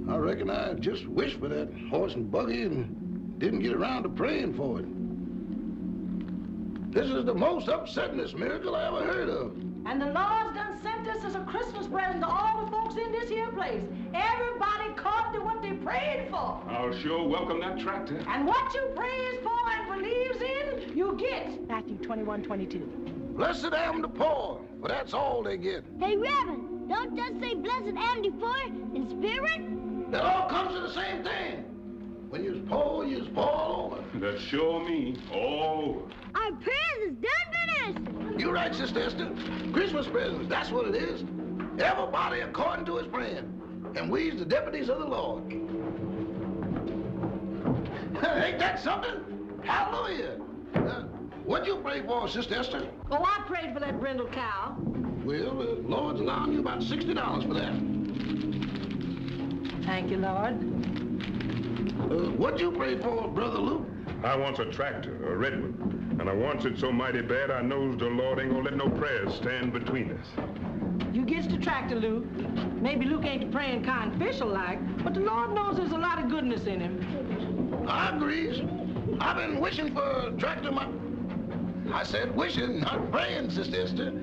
I reckon I just wished for that horse and buggy and didn't get around to praying for it. This is the most upsettingest miracle I ever heard of. And the Lord's done sent this as a Christmas present to all the folks in this here place. Everybody caught to what they prayed for. I'll sure welcome that tractor. And what you prays for and believes in, you get. Matthew 21:22. Blessed am the poor, for that's all they get. Hey, Reverend, don't just say blessed am the poor in spirit? That all comes to the same thing. When you's poor all over. That sure me, all over. Our prayers is done been answered. You're right, Sister Esther. Christmas presents, that's what it is. Everybody according to his praying. And we's the deputies of the Lord. Ain't that something? Hallelujah. What'd you pray for, Sister Esther? Oh, I prayed for that brindle cow. Well, the Lord's allowing you about $60 for that. Thank you, Lord. What'd you pray for, Brother Luke? I wants a tractor, a red one. And I wants it so mighty bad I knows the Lord ain't gonna let no prayers stand between us. You gets the tractor, Luke. Maybe Luke ain't the praying kind official-like, but the Lord knows there's a lot of goodness in him. I agrees. I've been wishing for a tractor I said wishing, not praying, Sister Esther.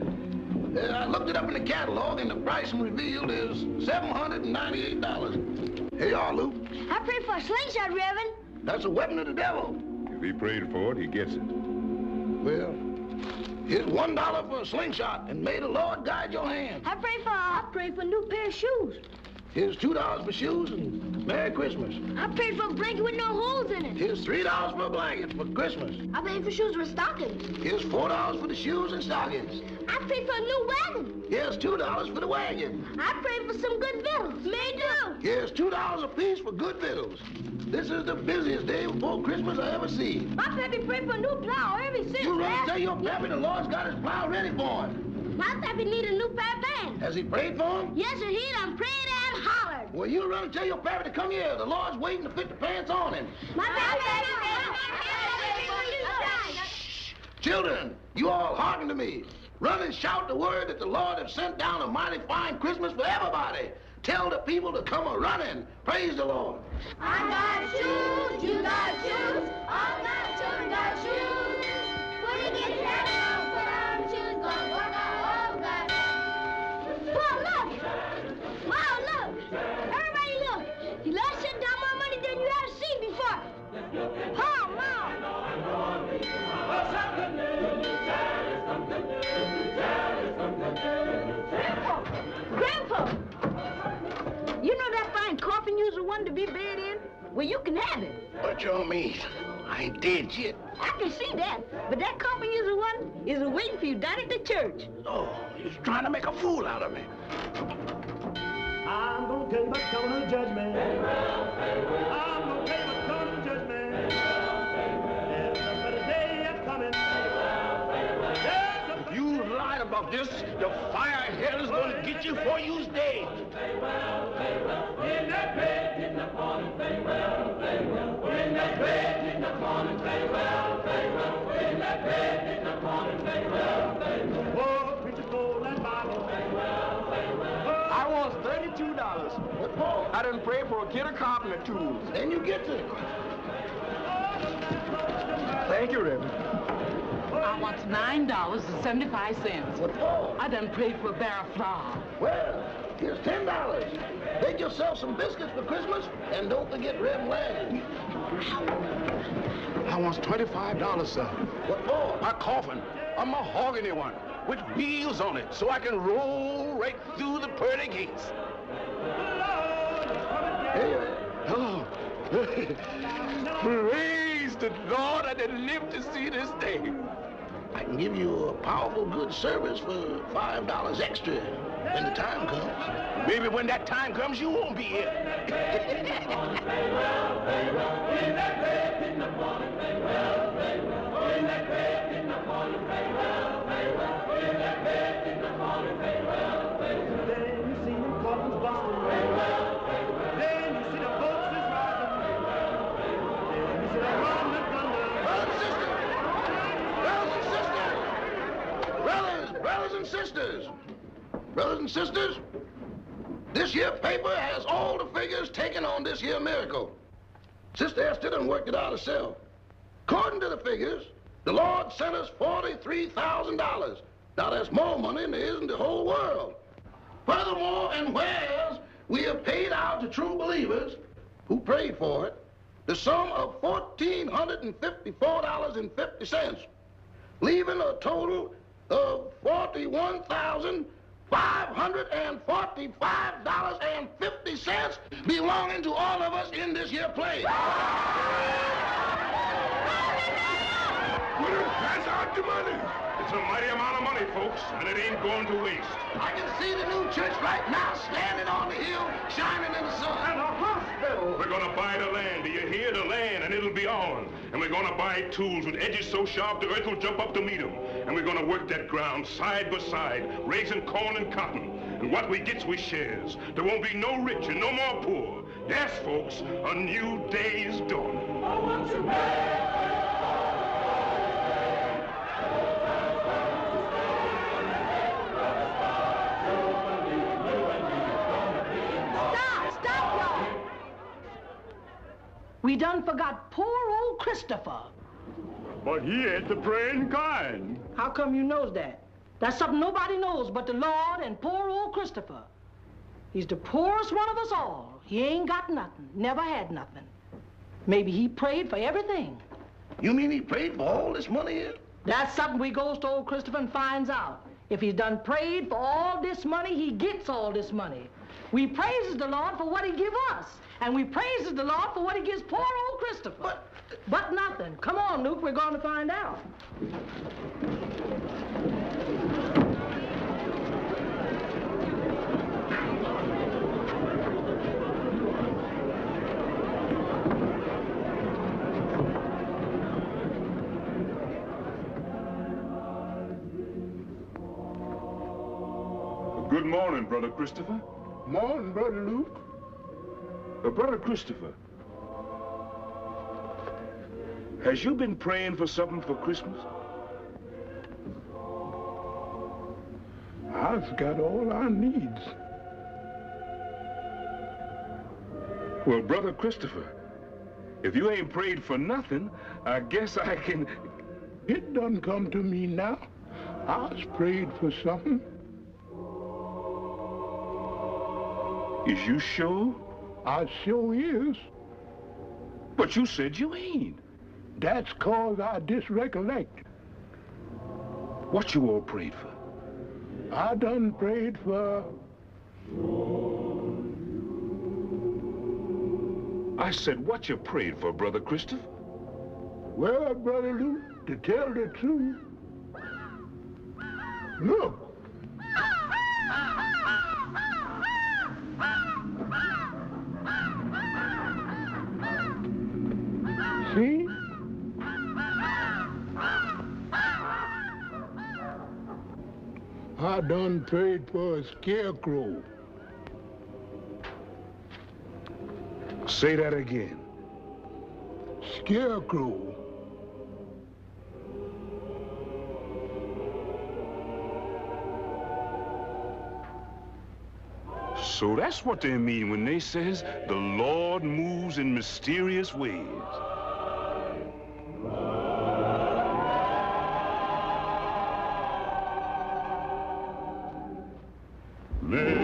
I looked it up in the catalog, and the price revealed is $798. Here you are, Luke. I prayed for a slingshot, Reverend. That's a weapon of the devil. If he prayed for it, he gets it. Well, here's $1 for a slingshot, and may the Lord guide your hand. I prayed for a new pair of shoes. Here's $2 for shoes, and Merry Christmas. I prayed for a blanket with no holes in it. Here's $3 for a blanket for Christmas. I prayed for shoes with stockings. Here's $4 for the shoes and stockings. I prayed for a new wagon. Here's $2 for the wagon. I prayed for some good victuals. Me too. Here's $2 apiece for good victuals. This is the busiest day before Christmas I ever seen. My pappy prayed for a new plow every since. You run and tell your pappy the Lord's got his plow ready for him. My pappy need a new pair of pants. Has he prayed for him? Yes, sir. He done prayed and hollered. Well, you run and tell your pappy to come here. The Lord's waiting to fit the pants on him. My pappy. Shh. Children, you all hearken to me. Run and shout the word that the Lord has sent down a mighty fine Christmas for everybody. Tell the people to come a-running. Praise the Lord. I got shoes, you got shoes, all my children got shoes. When you get down, put on shoes, gonna work our whole life. Wow, look! Wow, look! Everybody look! You let us sit down more money than you ever seen before. Oh, Mom! Grandpa! You know that fine coffin you're one to be buried in? Well, you can have it. What you mean? I ain't dead yet. I can see that. But that coffin you're one is waiting for you down at the church. Oh, he's trying to make a fool out of me. I'm gonna tell you about coming to judgment. I'm gonna tell you about coming to judgment. There's a better day coming. If you lie about this, the fire in hell is gonna get you before you's dead. In that bed in the morning, farewell, farewell. In that bed in the morning, farewell, farewell. In that bed in the morning, farewell, farewell. Oh, preacher told that Bible, farewell, farewell. I want $32. What for? I done prayed for a kit of carpenter tools. Then you get to it. Thank you, Reverend. I want $9.75. What for? I done prayed for a barrel of flour. Well, here's $10. Make yourself some biscuits for Christmas, and don't forget red wine. I want $25, sir. What for? My coffin, a mahogany one, with wheels on it, so I can roll right through the pearly gates. Hey, oh. Praise the Lord, I didn't live to see this day. I can give you a powerful good service for $5 extra when the time comes. Maybe when that time comes, you won't be here. Brothers and sisters, this here paper has all the figures taken on this here miracle. Sister Esther done worked it out herself. According to the figures, the Lord sent us $43,000. Now that's more money than there is in the whole world. Furthermore, and whereas we have paid out to true believers who prayed for it, the sum of $1,454.50, leaving a total of $41,545.50 belonging to all of us in this here place. Pass out the money. It's a mighty amount of money, folks, and it ain't going to waste. I can see the new church right now standing on the hill, shining in the sun. And a hospital. We're going to buy the land. Do you hear? The land, and it'll be on. And we're going to buy tools with edges so sharp the earth will jump up to meet them. And we're going to work that ground side by side, raising corn and cotton. And what we gets, we shares. There won't be no rich and no more poor. Yes, folks, a new day is dawn. I want to pray. We done forgot poor old Christopher. But he ain't the praying kind. How come you knows that? That's something nobody knows but the Lord and poor old Christopher. He's the poorest one of us all. He ain't got nothing, never had nothing. Maybe he prayed for everything. You mean he prayed for all this money here? That's something we goes to old Christopher and finds out. If he's done prayed for all this money, he gets all this money. We praises the Lord for what he give us, and we praises the Lord for what he gives poor old Christopher. But nothing. Come on, Luke, we're going to find out. Good morning, Brother Christopher. Morning, Brother Luke. Brother Christopher, has you been praying for something for Christmas? I've got all our needs. Well, Brother Christopher, if you ain't prayed for nothing, I guess I can... It done come to me now. I was prayed for something. Is you sure? I sure is. But you said you ain't. That's 'cause I disrecollect. What you all prayed for? I done prayed for... I said what you prayed for, Brother Christopher? Well, Brother Luke, to tell the truth, look. See? I done prayed for a scarecrow. Say that again. Scarecrow. So that's what they mean when they says the Lord moves in mysterious ways. Live